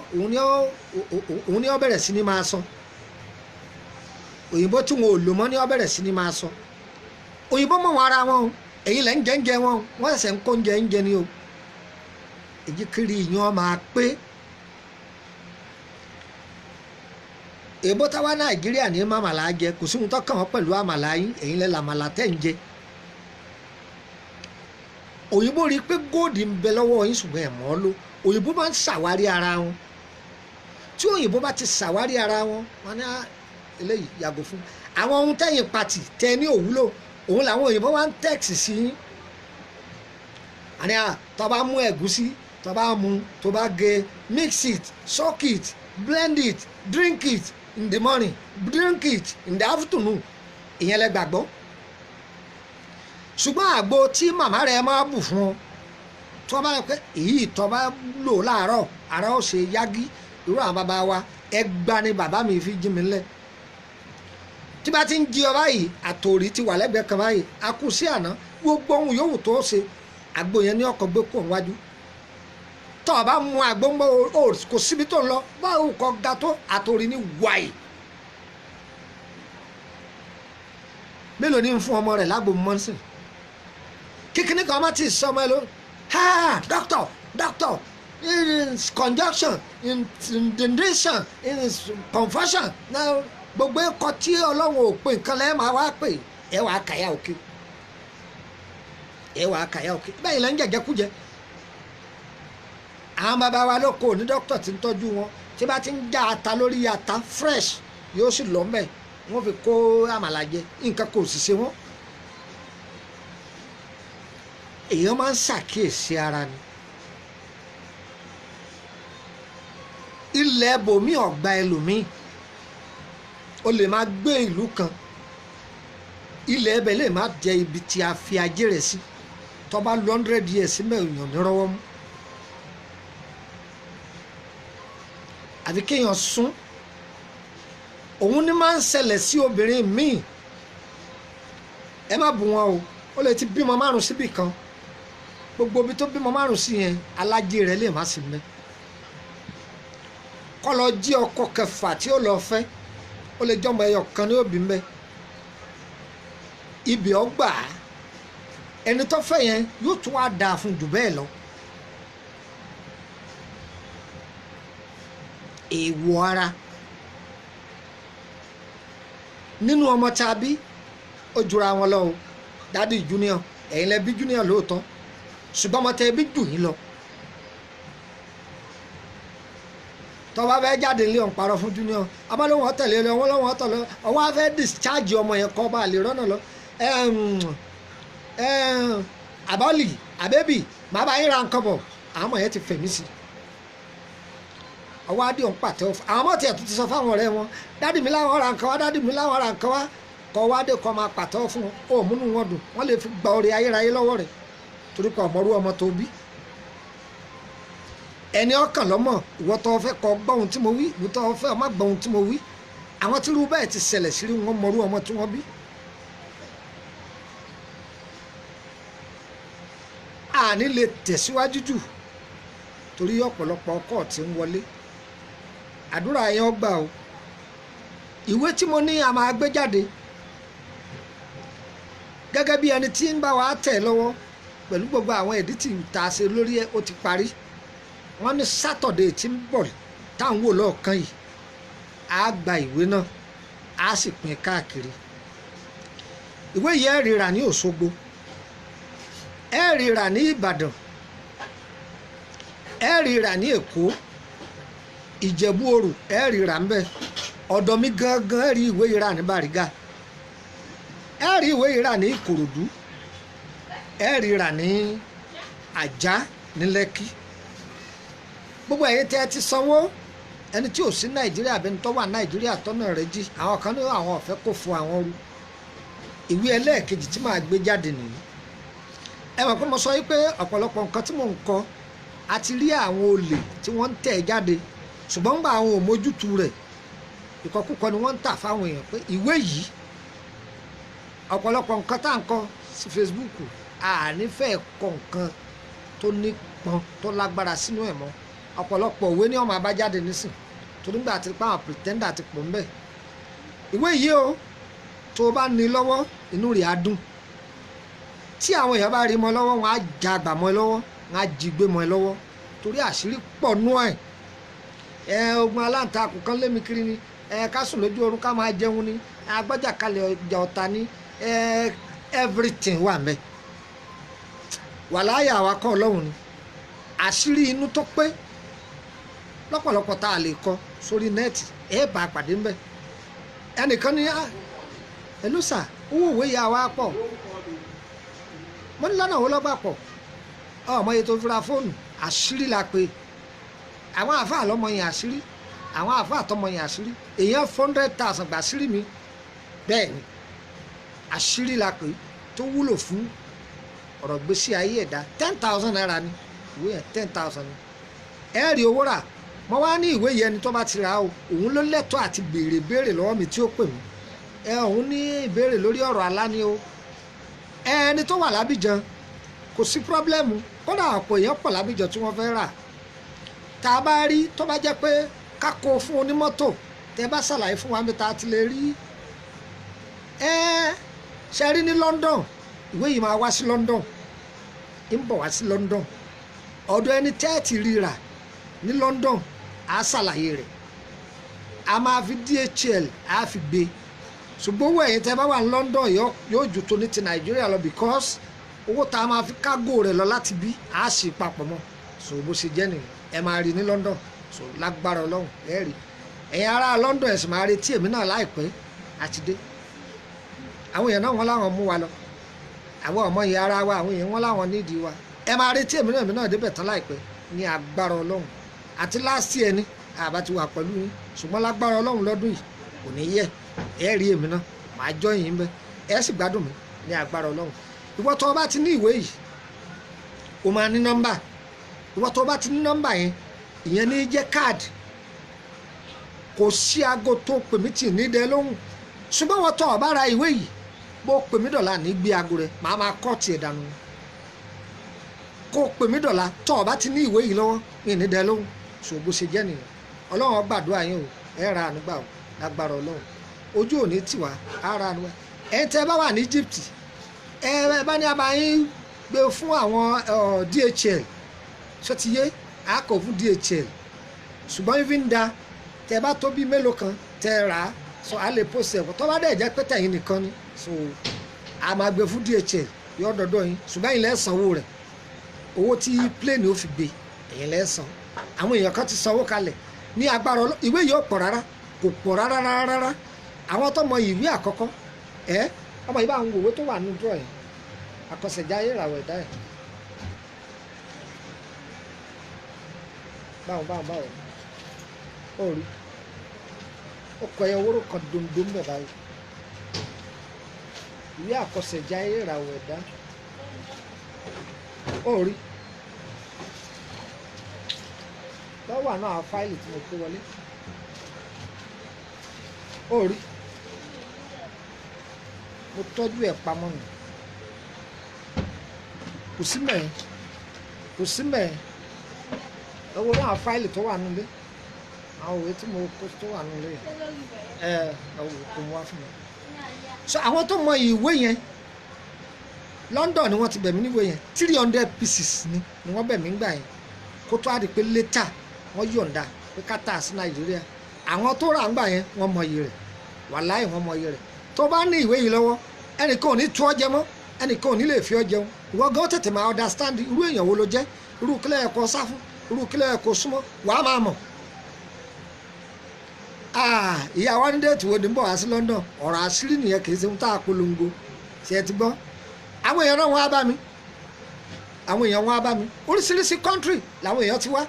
òun ni ó bẹ̀rẹ̀ sí ni máa sọ òyìnbó tí wọn ò lò mọ́ ni ó bẹ̀rẹ̀ sí ni máa sọ òyìnbó mọ̀ wọn ara wọn o èyí lẹ́ ń jẹ́ wọn wọ́n ṣẹ̀ṣẹ̀ ń kó oúnjẹ ni o èyí kiri ìyàn máa pé èèbó táwa Nàìjíríà ní màmàlà jẹ kò sí ohun tó kàn wọ́n pẹ̀lú àmàlà yín èyí lẹ́ làmàlà tẹ̀ ń jẹ òyìnbó rí i pé góòdì ń bẹ lọ́wọ́ yín ṣùgbọ́n ẹ̀ mọ́ ọ́ ló òyìnbó máa ń ṣàwárí ara wọn tí òyìnbó bá ti ṣàwárí ara wọn wọn ní eléyìí yàgò fún àwọn ohun tẹ̀yìn pàtì tẹ ní òwúlò òun làwọn òyìnbó máa ń tẹ́ẹ̀sì sí yín àní tó bá mú ẹ̀gúsí tó bá mú tó bá gé mix it soak it blend it drink it in the morning drink it in the afternoon ìyẹn lẹ gbàgbọ́ ṣùgbọ́n àgbo tí màmá rẹ máa bù fún ọ tó bá yẹ pé èyí tó bá lò láàárọ̀ ara ó ṣe yágí irú àwọn bàbá wa ẹgbà ni bàbá mi fi jí mi lẹ̀ tí bá ti ń jí ọ báyìí àtòrí ti wà lẹ́gbẹ̀ẹ́ kan báyìí a kù sí àná gbogbo ohun yòówù tó ṣe àgbo yẹn ní ọkọ̀ gbé kó wájú tó o bá mú àgbo ń bọ́ kò síbi tó ń lọ báwo kọ́ ga tó àtòrí ní wáyé mélòó ní ń fún ọmọ rẹ̀ lágbo mọ́sìn kíkiní kan má ti sọ ọmọ ẹ ló doctor in conjunction in dendration in confusion now gbogbo ẹ̀kọ́ tí Ọlọ́run ò pè nǹkan lẹ́ẹ̀ máa wá pè ẹ wàá kàyà òkè bẹ́ẹ̀ ilẹ̀ ń jẹ̀jẹ̀kújẹ àwọn bàbá wa ló kó ní dókítà tí ń tọ́jú wọn tí bá ti ń já ata lórí ata fresh yóò sì lọ mẹ́ wọ́n fi kó àmàlà jẹ nǹkan kò sì ṣe wọ́n èèyàn máa ń ṣàkíyèsí ara ni ilẹ̀ bòmí ọ̀gbà ẹlòmíì o lè máa gbé ìlú kan ilẹ̀ ẹbẹ̀ lè má jẹ ibi tí a fi ajé rẹ̀ sí tó bá 100 years mẹ́rin ní rọ́wọ́ mú àfi kéèyàn sún òun ni máa ń ṣẹlẹ̀ sí obìnrin míì ẹ má bù wọn o ó lè ti bímọ 5 síbì kan gbogbo ibi tó bímọ 5 sí yẹn alájẹ rẹ̀ lè má sí mẹ́ kọ́ lọ jí ọkọ kẹfà tí ó lọ fẹ́ ó lè jọmọ ẹyọ kan ní òbí mẹ́ ibi ọgbà ẹni tó fẹ́ yẹn yóò tún wá dáa fún jù bẹ́ẹ̀ lọ èèwọ̀ ara nínú ọmọ tá a bí ó jura wọn lọ o dádì junior ẹ̀yin lẹ bí junior lóòótọ́ ṣùgbọ́n ọmọ tẹ bí jù yín lọ tọ́ba fẹ́ jáde ilé ọ̀n parọ́ fún junior abálòwọ̀n ọ̀tẹ̀lẹ̀ lọ wọ́n lọ́wọ́ ọ̀tọ̀ lọ ọwọ́ afẹ́ discharge ọmọ yẹn kọ́ bá a lè rọ́nà lọ àbọ̀lì àbẹ́bì màá bá yín ra nǹkan bọ̀ àwọn ọmọ yẹn ti fẹ̀mí sí ọwọ́ adé ọ̀n pàtẹ́ ọ̀fọ̀ àwọn ọmọ tiẹ̀ tó ti sọ fáwọn ọ̀rẹ́ wọn dádì mi láwọn ra nǹkan wá dádì mi láwọn ra nǹkan wá kọ́ wá dé kọ́ máa pàtẹ́ fún wọn ó múnú wọn dùn wọ́n lè fi gba orí ayérayé lọ́wọ́ rẹ̀ torí pé ọmọrú ọmọ tó bí ẹni ọkàn lọ́mọ ìwọ tó fẹ́ kọ́ gbọ́ ohun tí mo wí ìwọ tó fẹ́ ọmọ gbọ́ ohun tí mo wí àwọn tí irú bẹ́ẹ̀ ti ṣẹlẹ̀ sí wọn mọrú ọmọ tí wọ́n bí. àní lè tẹ̀síwájú jù torí ọ̀pọ̀lọpọ̀ ọkọ̀ tí ń wọlé àdúrà yẹn ó gbà o ìwé tí mo ní a máa gbé jáde gẹ́gẹ́ bí ẹni tí ń bá wa tẹ̀ lọ́wọ́ pẹ̀lú gbogbo àwọn ẹ̀dítì tá a ṣe lórí ẹ̀ ó ti parí wọ́n ní sátọ̀dẹ̀ tí ń bọ̀ táwọn wò lọ́ọ̀kan yìí á gba ìwé náà á sì pín káàkiri ìwé yìí ẹ̀ rírà ní Òṣogbo ẹ̀ rírà ní Ìbàdàn ẹ̀ rírà ní Èkó Ìjẹ̀bú Òrù ẹ̀ rírà ń bẹ̀ ọ̀dọ̀ mi gangan ẹ̀ rí ìwé yìí rà ní Bàrígà ẹ̀ rí ìwé yìí rà ní Ìkòròdú ẹ̀ rírà ní Àjá ní Lẹ́kì gbogbo ẹ̀yin tẹ́ ẹ ti sanwó ẹni tí ò sí Nàìjíríà bẹni tó wà Nàìjíríà tọ́nà rẹ̀ jí àwọn kan ní àwọn ọ̀fẹ́ kò fún àwọn ru ìwé ẹlẹ́ẹ̀kejì tí màá gbé jáde nìyí ẹ mọ̀ pé mo sọ yìí pé ọ̀pọ̀lọpọ̀ nǹkan tí mò ń kọ a ti rí àwọn olè tí wọ́n ń tẹ̀ jáde ṣùgbọ́n gba àwọn òmójútu rẹ̀ ìkọkúkọ ni wọ́n ń tà fáwọn èèyàn pé ìwé yìí ọ̀pọ̀lọpọ̀ nǹkan tá à ń kọ sí Facebook ànífẹ́ kọ nǹkan tó nípọn tó lágbára sínú ẹ̀ mọ́ ọ̀pọ̀lọpọ̀ òwe ní ọmọ abájáde nísìn torí gbà tí pa àwọn pretender ti pọ̀ ńbẹ̀ ìwé yìí o tó o bá ní lọ́wọ́ inú rẹ̀ á dùn tí àwọn èèyàn bá rí mọ́ lọ́wọ́ wọn á já àgbà mọ́ ẹ lọ́wọ́ wọn á jí gbé mọ́ ẹ lọ́wọ́ torí àṣírí pọ̀ nú ẹ̀ ogun aláǹtakùn kan lémi kiri ni ká sùn lójú oorun ká máa jẹun ni agbọ́jàkalẹ̀ ọjà ọ̀tá ni everything wà mẹ́ wàláyà wa kọ́ ọlọ́run ni àṣírí inú tó pé lọ́pọ̀lọpọ̀ tá a lè kọ sórí nẹ́ẹ̀tì bá a pàdé ńbẹ̀ ẹnìkan ní ẹlúsà owó òwe yà wá pọ̀ mo ní lọ́nà owó lọ́gbà pọ̀ ọmọ yẹn tó fira fóònù àṣírí la pé àwọn àfáà lọ́mọ yẹn àṣírí àwọn àfáà tọmọ yẹn àṣírí èèyàn 400,000 gbà àṣírí mi bẹ́ẹ̀ ni àṣírí la pé tó wúlò fún ọ̀rọ̀ gbèsè ayé ẹ̀dá 10,000 naira ni ìwé yẹn 10,000 ni ẹ rí owó rà mo wá ní ìwé yẹn ni tó bá ti rà o òun ló lẹ́tọ̀ọ́ àti béèrè lọ́wọ́ mi tí ó pè mí òun ní ìbéèrè lórí ọ̀rọ̀ àlá ni o ẹni tó wà lábìjan kò sí pírọ́blẹ́mù kódà ọ̀pọ̀ èèyàn pọ̀ lábìjan tí wọ́n fẹ́ rà tá a bá rí tó bá jẹ́ pé ká kó fún onímọ́tò tẹ́ bá ṣàlàyé fún wa bí ta ti lè rí ṣe rí ní London ìwé yìí máa wá sí London ń bọ̀ wá sí London ọ̀dọ̀ ẹni tẹ́ẹ̀tì rírà ní London á ṣàlàyé rẹ̀ a máa fi DHL á fi gbé ṣùgbọ́n owó ẹ̀yin tẹ́ bá wà ní London yóò jù tó ní ti Nàìjíríà lọ because owó tá a máa fi kágò rẹ̀ lọ láti bí á sì papọ̀ mọ́ so bó ṣe jẹ́ nìyẹn ẹ máa rí ní London so lágbára Ọlọ́run ẹ rí ẹ̀yin ará London ẹ̀ sì máa retí èmi náà láìpẹ́ àti dé àwọn èèyàn náà wọ́n láwọn mú wa lọ àwọn ọmọ yẹn ara wa àwọn èèyàn wọ́n láwọn nídìí wa ẹ máa retí èmi náà débẹ̀ tán láìpẹ́ ní agbára Ọlọ́run àti last year ni àbá ti wà pẹ̀lú yín ṣùgbọ́n lágbára Ọlọ́run lọ́dún yìí kò ní yẹ ẹ rí èmi náà màá jọ yín bẹ ẹ sì gbádùn mi ní agbára Ọlọ́run ìwọ tó o bá ti ní ìwé yìí o máa ní nọ́mbà ìwọ tó o bá ti ní nọ́mbà yẹn ìyẹn ní jẹ́ káàdì kò sí aago tó pè mí tì ní dẹ lóhùn ṣùgbọ́n wọ́n tọ́ ọ̀bá ra ìwé yìí bó pè mí dọ̀la ní gbé aago rẹ̀ màá máa kọ́ tiẹ̀ dànù kó pè mí dọ̀la tọ́ ọ̀bá ti ní ìwé yìí lọ́wọ́ mi ní dẹ lóhùn ṣògbó ṣe jẹ́ nìyẹn ọlọ́run gbàdúrà yín o ẹ ra ànúgbà o lágbára ọlọ́run ojú òní tiwa ara ànúgbà ẹ tẹ bá wà ní Egypt ẹ bá ní abayín gbé fún àwọn DHL ṣó ti yé àkọ́ fún DHL ṣùgbọ́n even da tẹ bá tó bí mélòó kan tẹ rà á so a lè post ẹ̀kọ́ tó bá dẹ̀ jẹ́ pé tẹ̀yìn nìkan ni so a máa gbé fún DHL yọ dọ́dọ̀ yín ṣùgbọ́n ẹ̀yin lẹ́ sanwó rẹ̀ owó tí plane ó fi gbé ẹ̀yin lẹ́ san àwọn èèyàn kan ti sanwó kalẹ̀ ní agbára ìwé yìí ò pọ̀ rárá kò pọ̀ rárá àwọn tó mọ ìwé àkọ́kọ́ ọmọ yìí bá ń wòwe tó wà nínú dúró yẹn àkọsẹ̀jáyé ìràwọ̀ ẹ̀dá ẹ̀ báwo ó rí ọkọ̀ ẹ̀yẹ owóró kan dondo mbẹ̀ báyìí ìwé àkọsẹ̀jáyé ìràwọ̀ ẹ̀dá ó rí lọ́wọ́ àná àwọn fáìlì tí mo kó wọlé ó rí mo tọ́jú ẹ̀ pamọ́ nù kò sí mẹ́ẹ̀ lọ́wọ́ náà fáìlì tó wà nílé àwọn òwe tí mo kó tó wà nílé kò mú wá fún mi so àwọn tó mọ ìwé yẹn London ni wọ́n ti bẹ̀ mí níwé yẹn 300 pieces ni wọ́n bẹ̀ mí gbà yẹn kó tó àdì pé later wọ́n yọ̀ǹda pé ká tà sí Nàìjíríà àwọn tó rà ń gbà yẹn wọ́n mọ iye rẹ̀ wàláhì wọ́n mọ iye rẹ̀ tó bá ní ìwé yìí lọ́wọ́ ẹnìkan ò ní tú ọ jẹ mọ́ ẹnìkan ò ní lè fi ọ jẹun ìwọ gan tètè máa understand irú èèyàn wo ló jẹ́ irú kílẹ̀ ẹ̀kọ́ sá fún irú kílẹ̀ ẹ̀kọ́ súnmọ́ wàá máa mọ̀ ìyá wa ní déètì wo ni ń bọ̀ wá sí London ọ̀rọ̀ àṣírí nìyẹn kì í ṣe ń tá a polongo ṣe ẹ ti gbọ́ àwọn èèyàn náà wọ́n á bá mi oríṣiríṣi country làwọn èèyàn ti wá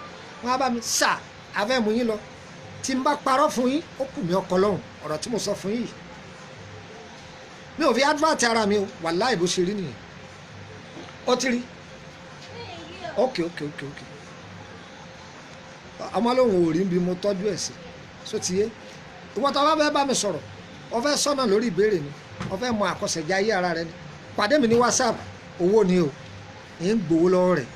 wọ́n á bá mi sà afẹ́ mu yín lọ tí n bá parọ́ fún yín ó kù mí ọkọ lọ́hùn ọ̀rọ̀ tí mo sọ fún yín mi ò fi advert ara mi o wàláhì bó ṣe rí nìyẹn ó ti rí ok ọmọ lóhùn ò rí bí mo tọ́jú ẹ̀ sí so ti yé ìwọ́n tó bá fẹ́ bá mi sọ̀rọ̀ o fẹ́ sọ́nà lórí ìbéèrè mi o fẹ́ mọ àkọsẹ̀jáyé ara rẹ ni pàdé mi ní WhatsApp owó ni o ń gbowó lọ́wọ́ rẹ̀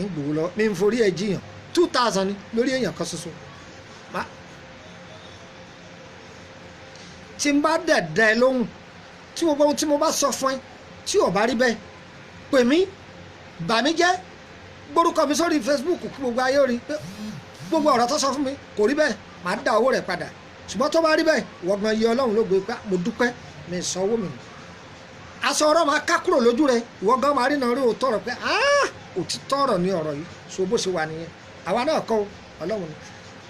ń gbowó lọ́wọ́ mi ń forí ẹ̀ jiyàn 2000 ni lórí èèyàn kan ṣoṣo tí n bá dẹ̀dẹ̀ ẹ lóhùn tí mo bá ohun tí mo bá sọ fún ẹ tí ò bá rí bẹ́ẹ̀ pè mí bà mí jẹ́ gbórúkọ mi sórí Facebook kí gbogbo ayé rí pé gbogbo ọ̀rọ̀ tó sọ fún mi kò rí bẹ́ẹ̀ màá dá owó rẹ̀ padà ṣùgbọ́n tó bá rí bẹ́ẹ̀ wọ́gbọ̀n iye Ọlọ́run ló gbé pé mo dúpẹ́ mi sanwó mi aṣọ ọ̀rọ̀ máa ká kúrò lójú rẹ̀ wọ́gbọ̀n máa rí náà rí òótọ́ rẹ̀ pé òtítọ́ ọ̀rọ̀ ni ọ̀rọ̀ yìí so bó ṣe wà nìyẹn àwa náà kọ́ Ọlọ́run ni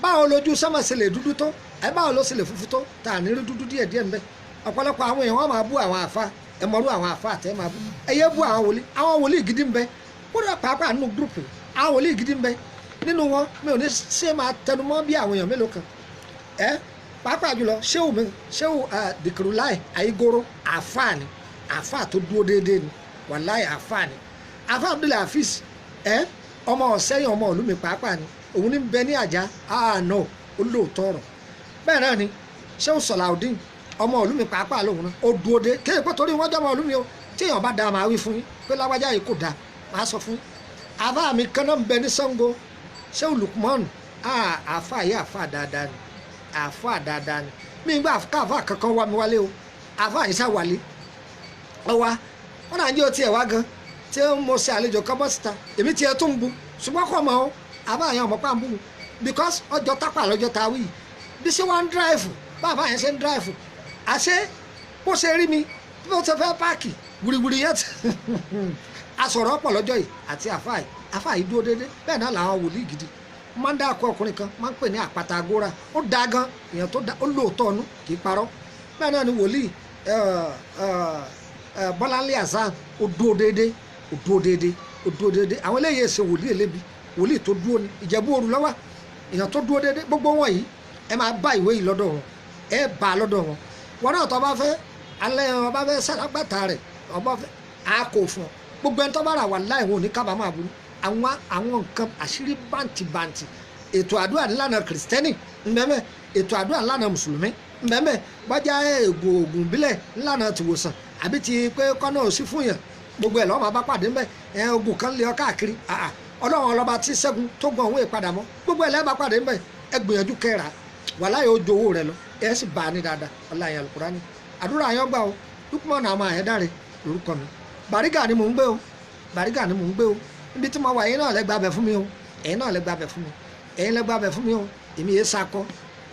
báwo lójú sọ́mọ̀ ṣe lè dúdú tó báwo ló ṣe lè funfun tó tá à ní rí dúdú díẹ̀díẹ̀ ńbẹ ọ̀pọ̀lọpọ̀ àwọn èèyàn wọn máa bú àwọn àfa ẹ mọ̀rú àwọn àfa àtẹ́ máa bú ẹyẹ bú àwọn wòlíì gidi ńbẹ kódà pàápàá nínú gúrùpù àwọn wòlíì gidi ńbẹ nínú wọn mi ò ní ṣe máa tẹnumọ́ bí àwọn èèyàn mélòó kan pàápàá jùlọ ṣéwù dìkìrúláì àyígóró àfáàní àfáà tó dúró déédéé ni wàláì àfáàní àfáà Abdul Hafiz ọmọ ọ̀sẹ́yìn ọmọ ìlú mi pàápàá ni òun ní bẹ ní àjà àánú olóòótọ́ ọ̀rọ̀ bẹ́ẹ̀ náà ni ṣéwù Sọ̀làudeen ọmọ ìlú mi pàápàá lòun náà ó dúró dé kéèyàn pé torí wọ́n jẹ́ ọmọ ìlú mi o tí èèyàn bá da máa wí fún yín pé lágbájá yìí kò dáa máa sọ fún yín àfáà mi kan náà ń bẹ ní Ṣàngó ṣéwù Lukman àfáà yìí àfáà dáadáa ni mi gbà káfáà kankan wá mi wálé o àfáà yìí sá wálé ọwá wọn náà ń jẹ́ otí ẹ̀ wá gan tí mo ṣe àlejò kan bọ́ síta èmi tiẹ̀ tó ń bu ṣùgbọ́n kọ́ mọ́ o àbá yẹn ọmọ pàǹbù because ọjọ́ tápà lọ́jọ́ ta wí bí ṣé wọ́n ń dráìfù bàbá yẹn ṣe ń dráìfù àṣé bó ṣe rí mi bí ó ṣe fẹ́ páàkì wùrìwùrì yẹn ti aṣọ̀rọ̀ pọ̀ lọ́jọ́ yìí àti àfáà yìí dúró déédéé bẹ́ẹ̀ náà làwọn wòlíì gidi máa ń dá akọ ọkùnrin kan máa ń pè ní àpáta agóra ó dáa gan èèyàn tó dá ó lóòótọ́ ọ̀nù kì í parọ́ bẹ́ẹ̀ náà ni wòlíì Bọ́láńlé Hasan ó dúró déédéé àwọn eléyìí ṣe wòlíì elébi wòlíì tó dúró ní Ìjẹ̀bú Òru lọ́wọ́ èèyàn tó dúró déédéé gbogbo wọn yìí ẹ máa bá ìwé yìí lọ́dọ̀ wọn ẹ bá a lọ́dọ̀ wọn wọn náà tó bá fẹ́ alẹ́ wọn bá fẹ́ sàlágbàtà rẹ̀ wọn bá fẹ́ á kò fún ọ gbogbo ẹni tó bá rà wà láì wọn ò ní kábàámọ̀ àbúrú àwọn nǹkan àṣírí bàǹtì ètò àdúrà nílànà kìrìsìtẹ́nì ńbẹ́mẹ́ ètò àdúrà ńlànà mùsùlùmí mbẹ́mbẹ́ bọ́jà oògùn ìbílẹ̀ ńlànà tìwòsàn àbí ti pé kọ́nà òsì fún yàn gbogbo ẹ̀ lọ́wọ́ máa bá pàdé mbẹ́ oògùn kan lé ọ káàkiri ọlọ́run ọlọ́ba tí ṣẹ́gun tó gbọ́n òun ìpadà mọ́ gbogbo ẹ̀ lẹ́ẹ̀ bá pàdé mbẹ́ ẹ gbìyànjú kẹ́ra wàláyé ó jowó rẹ lọ ẹ sì bá a ní dáadáa ọláyé Al-Qur'ani àdúrà yẹn gbà o Lukman àmọ́ àyẹ́dáre lórúkọ mi Bàrígà ni mò ń gbé o Bàrígà ni mò ń gbé o níbi tí mo wà yín náà lẹ́gbàá bẹ̀ fún mi o ẹ̀yin náà lẹ́gbàá bẹ̀ fún mi ẹ̀yin lẹ́gbàá bẹ̀ fún mi o èmi yé sakọ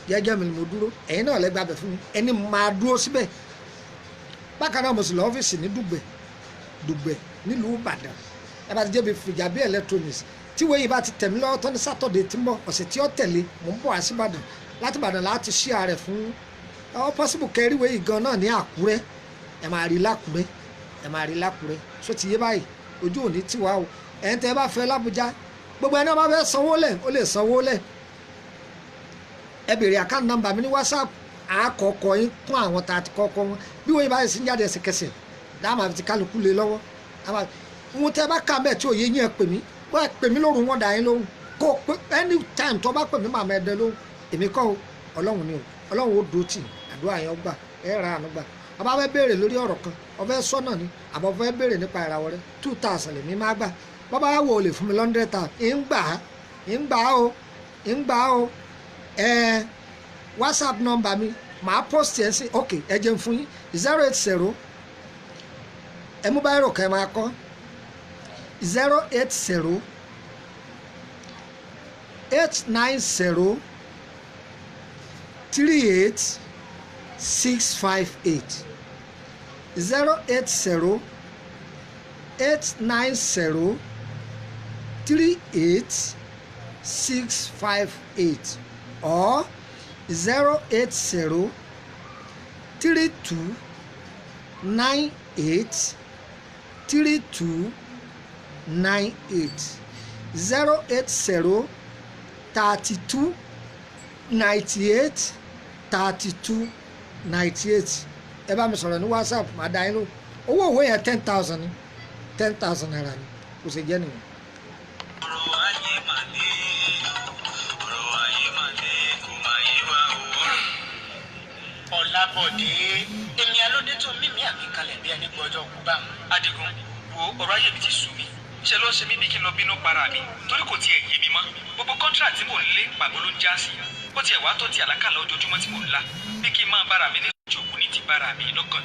jẹ́jẹ́ mi mo dúró ẹ̀yin náà lẹ́gbàá bẹ̀ fún mi ẹni máa dúró síbẹ̀ bákan náà mo sì lọ ọ́fíìsì ní Dùgbẹ̀ nílùú Ìbàdàn ẹ bá ti jẹ́ bí Fìjàbí electronics tí wọ́n yìí bá ti tẹ̀mí lọ́wọ́ tán ní sátọ̀dẹ̀ tí ń bọ̀ ọ̀sẹ̀ tí ó tẹ̀lé mò ń bọ̀ wá sí Ìbàdàn láti Ìbàdàn láti ṣí ààrẹ fún ọ pọ́sibù kẹríwé yìí gan náà ní Àkúrẹ́ ẹ máa rí lákúrẹ́ só ti yé báyìí ojú òní tí wàá o ẹ̀ ń tẹ́ bá fẹ́ l'Ábújá gbogbo ẹni ọba fẹ́ sanwó lẹ̀ ó lè sanwó lẹ̀ ẹ bèrè àkáǹtì nọ́mbà mi ní WhatsApp àkọ́kọ́ yín kún àwọn tá a ti kọ́kọ́ wọn bí wọ́n yìí báyìí sí ń jáde ẹsẹ̀kẹsẹ̀ dáàmà fi ti kálukú lé lọ́wọ́ ohun tẹ́ bá kà bẹ́ẹ̀ tí òye yín ẹ pè mí wọ́n ẹ pè mí lóru wọn dà yín lóhùn kó pé anytime tó bá pè mí màmá ẹ dẹ lóhùn èmi kọ́ o Ọlọ́run ni o Ọlọ́run ó dúró tì àdúrà yẹn gbà ẹ ra àánú gbà ọba fẹ́ béèrè lórí ọ̀rọ̀ kan ọfẹ́ sọ́nà ni àbọ̀ fẹ́ béèrè nípa ìràwọ̀ rẹ 2000 lèmi má gbà bàbá wo lè fún mi 100,000 ń gbà ó WhatsApp number mi màá post ẹ̀ sí ok ẹ jẹun fún yín 080 ẹ mú báyìí rò kẹ́ ẹ máa kọ́ 080 890 38 658 080 890 38 658 or 080 32 98 32 98 080 32 98 32 98 ẹ bá mi sọ̀rọ̀ ní WhatsApp máa dá yín lò owó òwe yẹn 10,000 ni 10,000 naira ni kò sì jẹ́ nìyẹn. ọ̀rọ̀ ayé mà ní kò máa yé wa o. Ọlábọ̀dé ènìyàn ló dé tó mímí àgbékalẹ̀ bí ẹni gbọ́jọ́ kú bá wọn. Adigun wo ọ̀rọ̀ ayé mi ti sú mi ṣe ló ń ṣe mí bí kí n lọ bínú para mi torí kò tiẹ̀ yé mi mọ́ gbogbo contract tí mò ń lé pàbó ló ń já sí ó tiẹ̀ wá tó ti àlákàlà ojoojúmọ́ tí mò ń la bí kí n máa bára mi ní ìjòkó ní ti bára mi lọ́kàn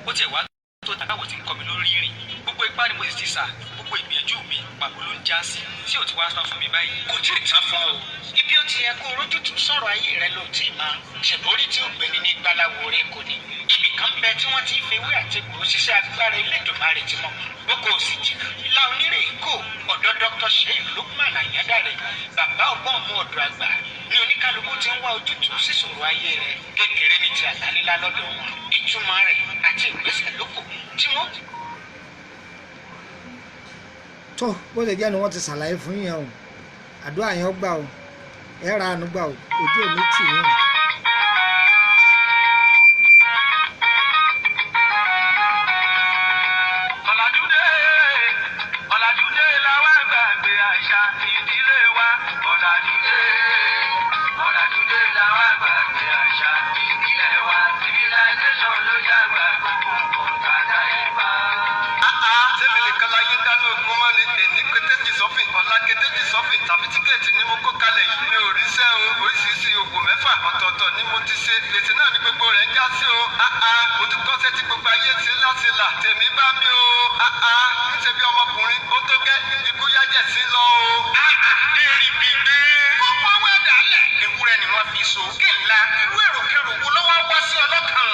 ó tiẹ̀ wá tó àbáwò tí ń kọ́ mi lórí rìn gbogbo ipá ni mo sì ti sà gbogbo ìgbìyànjú mi pàbó ló ń já sí tí ò ti wá tán fún mi báyìí. Kò tí ì tán fún ọ ibi ó ti yẹ kó rójútù sọ̀rọ̀ ayé rẹ ló ti máa ṣèbórí tí ó gbéni ní gbáláwo orí kò ní ibì kan bẹ tí wọ́n ti ń fewé àti egbò ṣiṣẹ́ agbára Elédùmarè tí mọ̀ gbogbo òsì jìnnà ìlà onírè kò ọ̀dọ̀ Dr. Sheikh Lukman Ayédáre bàbá ọgbọ́n mú ọ̀dọ̀ àgbà ní oníkálukú ti ń wá ojútùú sí ìṣòro ayé rẹ kékeré ní ti àtàlélá lọ́dọ̀ wọn ìtumọ̀ rẹ̀ àti ìgbésẹ̀ lóko tí wọ́n. tó bó lè jẹ́ ni wọ́n ti ṣàlàyé fún yẹn o àdúrà yẹn gbà o ẹ ra àánú gbà o ojú ò ní tì yín o. tàbí tíkẹ́ẹ̀tì ni mo kó kalẹ̀ yìí mi ò rí sẹ́hun oríṣiríṣi òògùn mẹ́fà ọ̀tọ̀ọ̀tọ̀ ni mo ti ṣe gbèsè náà ní gbogbo rẹ̀ ń já sí o mo ti kọ́sẹ́ tí gbogbo ayé ti láti là tèmi bá mi o níṣẹ́ bí ọmọkùnrin ó tó gẹ́ ikú yájẹ̀ sí lọ o. èrì bíbí gbogbo owó ẹ̀dá lẹ̀ ewúrẹ́ ni wọ́n fi so kí ńlá irú èròkèrò wo ló wá wá sí ọlọ́kàn.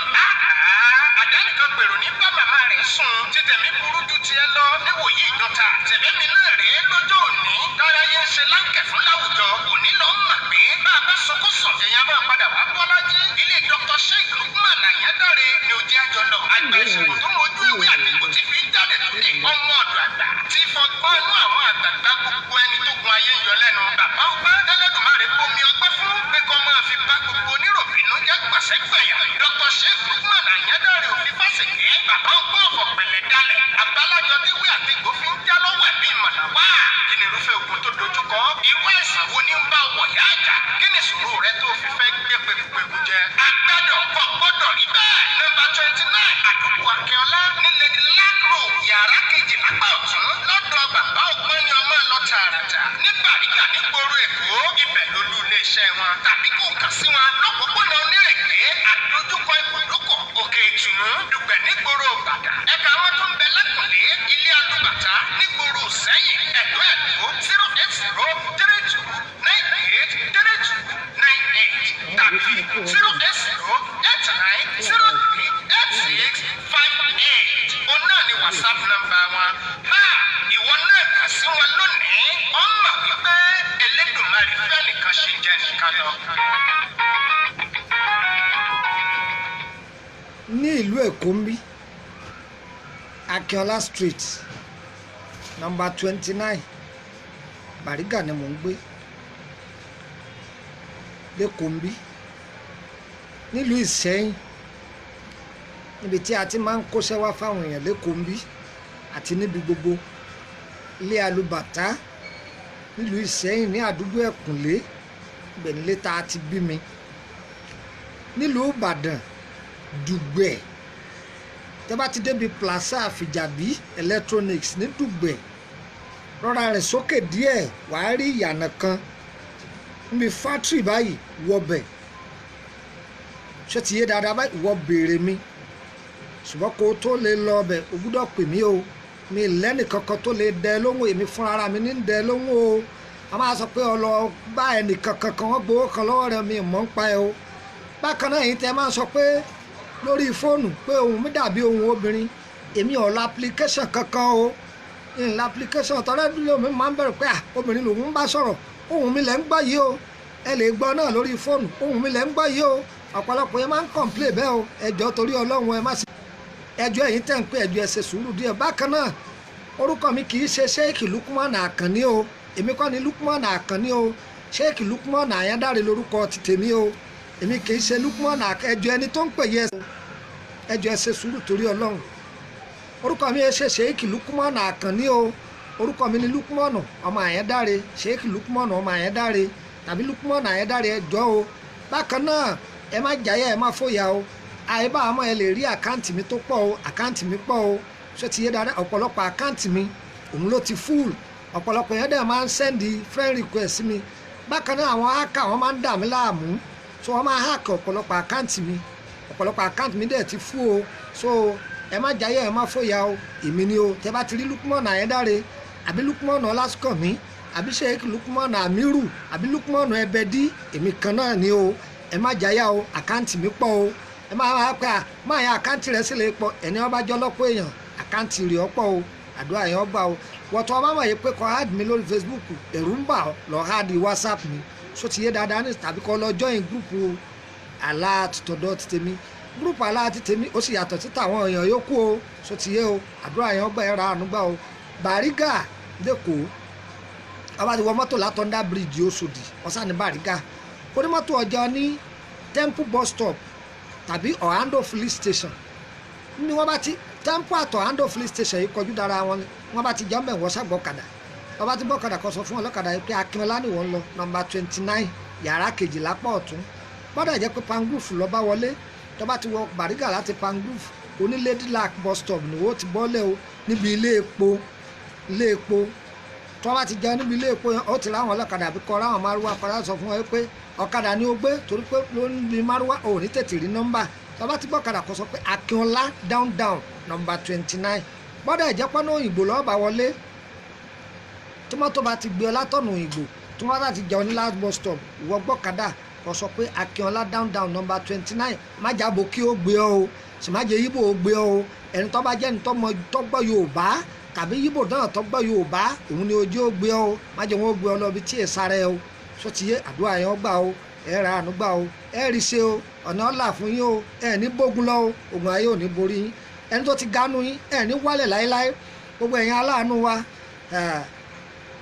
àdánìkan gbèrò ní bá màmá rẹ̀ sùn títẹ̀mí burú ju tiẹ̀ lọ níwòyí ìjọta tẹ̀lẹ́mi náà rèé lọ́jọ́ òní káráyé ń ṣe láǹkẹ̀ fún láwùjọ òní lọ ń mà pé bá a bá sọkún sàn èèyàn máa padà wá bọ́lájí ilé Dr. Sheikh Lukman Ayédáre ni òjì àjọlọ àgbà ìṣòro tó mojú ìwé àdìgbò tí fi ń jáde lóde ọmọ ọ̀dọ̀ àgbà tí fọgbọ́n inú àwọn àgbàgbà gbogbo ẹni tó gun ayé yọ lẹ́nu bàbá ọgbẹ́ tẹ́lẹ̀dùmarè bomi ọgbẹ́ fún pé kọ́ máa fi bá gbogbo oníròbìnú jẹ́ gbàṣẹ́gbẹ̀yà Dr. Sheikh Lukman Ayédáre òfin fásitì bàbá ọgbẹ́ ọ̀fọ̀ pẹ̀lẹ́ dalẹ̀ àbálájọ déwé àdìgbò fi ń já lọ́wọ́ ẹ̀mí ìmọ̀nà wá kí ni irúfẹ́ ogun tó dojúkọ irú àìsàn wo ni ń bá wọ̀ yá àjà kí ni ìṣòro rẹ tó fi fẹ́ gbé pé lápá ọ̀tún lọ́dọ̀ bàbá ọgbọ́n ni ọmọ lọ tààràtà ní Bàrígà nígboro Èkó ibẹ̀ lolú iléeṣẹ́ wọn tàbí kò kàn sí wọn lọ́pọ̀pọ̀nà Onírèké àdójúkọ ibùdókọ̀ Òkè Ìtùnú Dùgbẹ̀ nígboro Ìbàdàn ẹ̀ka wọn tó ń bẹ lẹ́kùnlé ilé alùbàtà nígboro Ìsẹ́yìn Ẹ̀dó 08032983298 tàbí 08089038658 òun náà ni WhatsApp nọ́mbà wọn. Ìwọ náà kà sí wọn lónìí ọmọ wípé Elédùmarè fẹ́ nìkan ṣe jẹ nìkan lọ. ní ìlú Èkó ń bí Akínọlá Street number 29 Bàrígà ni mò ń gbé lẹ́kọ̀ọ́ ń bí nílùú Ìsẹ́yìn níbi tí a ti máa ń kóṣẹ́ wá fáwọn èèyàn lẹ́kọ̀ọ́ ń bí àti níbi gbogbo ilé alùbàtà nílùú Ìsẹ́yìn ní àdúgbò Ẹ̀kúnlé ibẹ̀ nílé tá a ti bí mi nílùú Ìbàdàn Dùgbẹ̀ tẹ́ bá ti débi Plaza Àfìjàbí Electronics ní Dùgbẹ̀ rọra rìn sókè díẹ̀ wàá rí ìyànà kan níbi fátírì báyìí wọbẹ̀ ṣé ti yé dáadáa báyìí wọ béèrè mi ṣùgbọ́n kó tó lè lọ ọbẹ̀ o gbúdọ̀ pè mí o mi lẹ́nì kankan tó lè dẹ lóhùn èmi fún ara mi ní dẹ lóhùn o a máa sọ pé ọlọ bá ẹnì kankan kan wọ́n gbowó kan lọ́wọ́ rẹ̀ mi mọ̀ ń pa ẹ o bákan náà yìí tẹ́ máa sọ pé lórí fóònù pé ohùn mi dàbí ohùn obìnrin èmi ò la application kankan o ìlà application tọ́lá dúró mi máa ń bẹ̀rù pé obìnrin lòun ń bá sọ̀rọ̀ ohùn mi lẹ́ ń gbọ́ yìí o ẹ lè gbọ́ náà lórí fóònù ohùn mi lẹ́ ń gbọ́ yìí o ọ̀pọ̀lọpọ̀ yẹn máa ń complain bẹ́ẹ̀ o ẹjọ́ torí Ọlọ́run ẹ má sì ẹjọ́ ẹ̀yin tẹ̀ ń pé ẹjọ́ ẹ ṣe sùúrù díẹ̀ bákan náà orúkọ mi kì í ṣe Sheikh Lukman Àkànní o èmi kọ́ ni Lukman Àkànní o Sheikh Lukman Àyándáre lórúkọ ti tèmi o èmi kì í ṣe Lukman ẹjọ́ ẹni tó ń pè yẹ ẹjọ́ ẹ ṣe sùúrù torí Ọlọ́run orúkọ mi ṣe Sheikh Lukman Àkànní o orúkọ mi ni Lukman ọmọ Àyándáre Sheikh Lukman ọmọ Àyándáre tàbí Lukman Àyándáre ẹjọ́ o bákan náà ẹ má jáyà ẹ má fòyà o àìbá àmọ́ ẹ lè rí àkáǹtì mi tó pọ̀ o àkáǹtì mi pọ̀ o ṣé ti yé dáadáa ọ̀pọ̀lọpọ̀ àkáǹtì mi òun ló ti full ọ̀pọ̀lọpọ̀ yẹn dẹ̀ máa ń sẹ́ndì friend request sí mi bákan náà àwọn hacker wọ́n máa ń dà mí láàmú so wọ́n máa hack ọ̀pọ̀lọpọ̀ àkáǹtì mi ọ̀pọ̀lọpọ̀ àkáǹtì mi dẹ̀ ti full o so ẹ má jáyà ẹ má fòyà o èmi ni o tẹ bá ti rí Lukman Àyándáre àbí Lukman Ọlásùnkànmí àbí Sheikh Lukman Amiru àbí Lukman Ẹbẹdí èmi kan náà ni o ẹ má jáyà o àkáǹtì mi pọ̀ o ẹ máa pẹ́ máa yan àkáǹtì rẹ̀ sílẹ̀ pọ̀ ẹni ọba jọ lọ́pọ̀ èèyàn àkáǹtì rẹ̀ ọ̀pọ̀ o àdúrà yẹn ọgbà o wọ́tọ̀ ọba mọ̀ yẹ pé kọ́ háàdì mi lórí Facebook ẹ̀rù ń bà ọ́ lọ háàdì WhatsApp mi so ti yé dáadáa ní tàbí kọ́ lọ join gúrùpù alert tọ̀dọ̀ ti tèmi gúrùpù alert ti tèmi ó sì yàtọ̀ sí tàwọn èèyàn yòókù o so ti yé o àdúrà yẹn ọgbà ẹ̀rọ ànúgbà o Bàrígà lẹ́kọ̀ọ́ ọba ti wọ mọ́tò látọ̀ndà bíríìjì Òṣòdì ọ̀sán ní Bàrígà onímọ́tò ọjọ́ ní Temple bus stop tàbí Orlando Police Station ní wọ́n bá ti Temple àti Orlando Police Station yìí kọjú dára wọn ni wọ́n bá ti jẹ́ ọmọ ìwọ́n ṣàgbọ́kadà wọ́n bá ti bọ́kadà kọ́ sọ fún ọlọ́kadà yìí pé Akínọlá ni wọ́n lọ nọ́mbà 29 yàrá kejì lápá ọ̀tún bọ́dà jẹ́ pé Pangrove lọ bá wọlé tó bá ti wọ Bàrígà láti Pangrove oní Ladylak bus stop ni wọ́n ti bọ́lẹ̀ o níbi ilé epo tó bá ti jẹ́ níbi ilé epo yẹn ó ti láwọn ọlọ́kadà àbí kọ́ ráwọn márùwá kọ́ra sọ fún wọn pé ọ̀kadà ni ó gbé torí pé ló ń bi márùwá ò ní tètè rí nọ́mbà tó bá ti gbọ́kadà kọ́ sọ pé Akínọlá down nọ́mbà 29 bọ́dà ìjẹ́pọ́nà òyìnbó lọ́ọ́ bá wọlé tómọ́tò bá ti gbé ọ látọ̀nà òyìnbó tó bá ti jẹun ní last bus stop ìwọ gbọ́kadà kọ́ sọ pé Akínọlá down nọ́mbà 29 má jábọ̀ kí ó gbé ọ o sì má jẹ́ yíbò ó gbé ọ o ẹni tó bá jẹ́ ẹni tó gbọ́ Yorùbá tàbí yíbò náà tó gbọ́ Yorùbá òun ni ojú ó gbé ọ o má jẹ́ wọn ó gbé ọ lọ bí tí èsà rẹ o sọ ti yé àdúrà yẹn ó gbà o ẹ ra àánú gbà o ẹ rí ṣe o ọ̀nà ọ̀là fún yín o ẹ ní bógun lọ o ògùn ayé ò ní borí yín ẹni tó ti gánú yín ẹ ní wálẹ̀ láéláé gbogbo ẹ̀yin aláàánú wa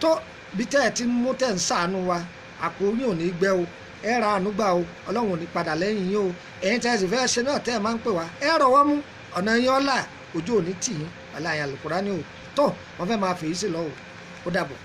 tó bí tẹ́ ẹ ti mú tẹ́ ń ṣàánú wa àpò yín ò ní gbẹ o ẹ ra àánú gbà o Ọlọ́run ò ní padà lẹ́yìn yín o ẹ̀yin tẹ́ ẹ sì fẹ́ ṣe náà tẹ́ ẹ máa ń pè wá ẹ rọwọ́ mú ọ̀nà yín ọ̀là ojú ò ní tì yín aláàyàn Al-Qur'ani o tó wọ́n fẹ́ máa fèyí sí lọ́wọ́ ó dàbọ̀.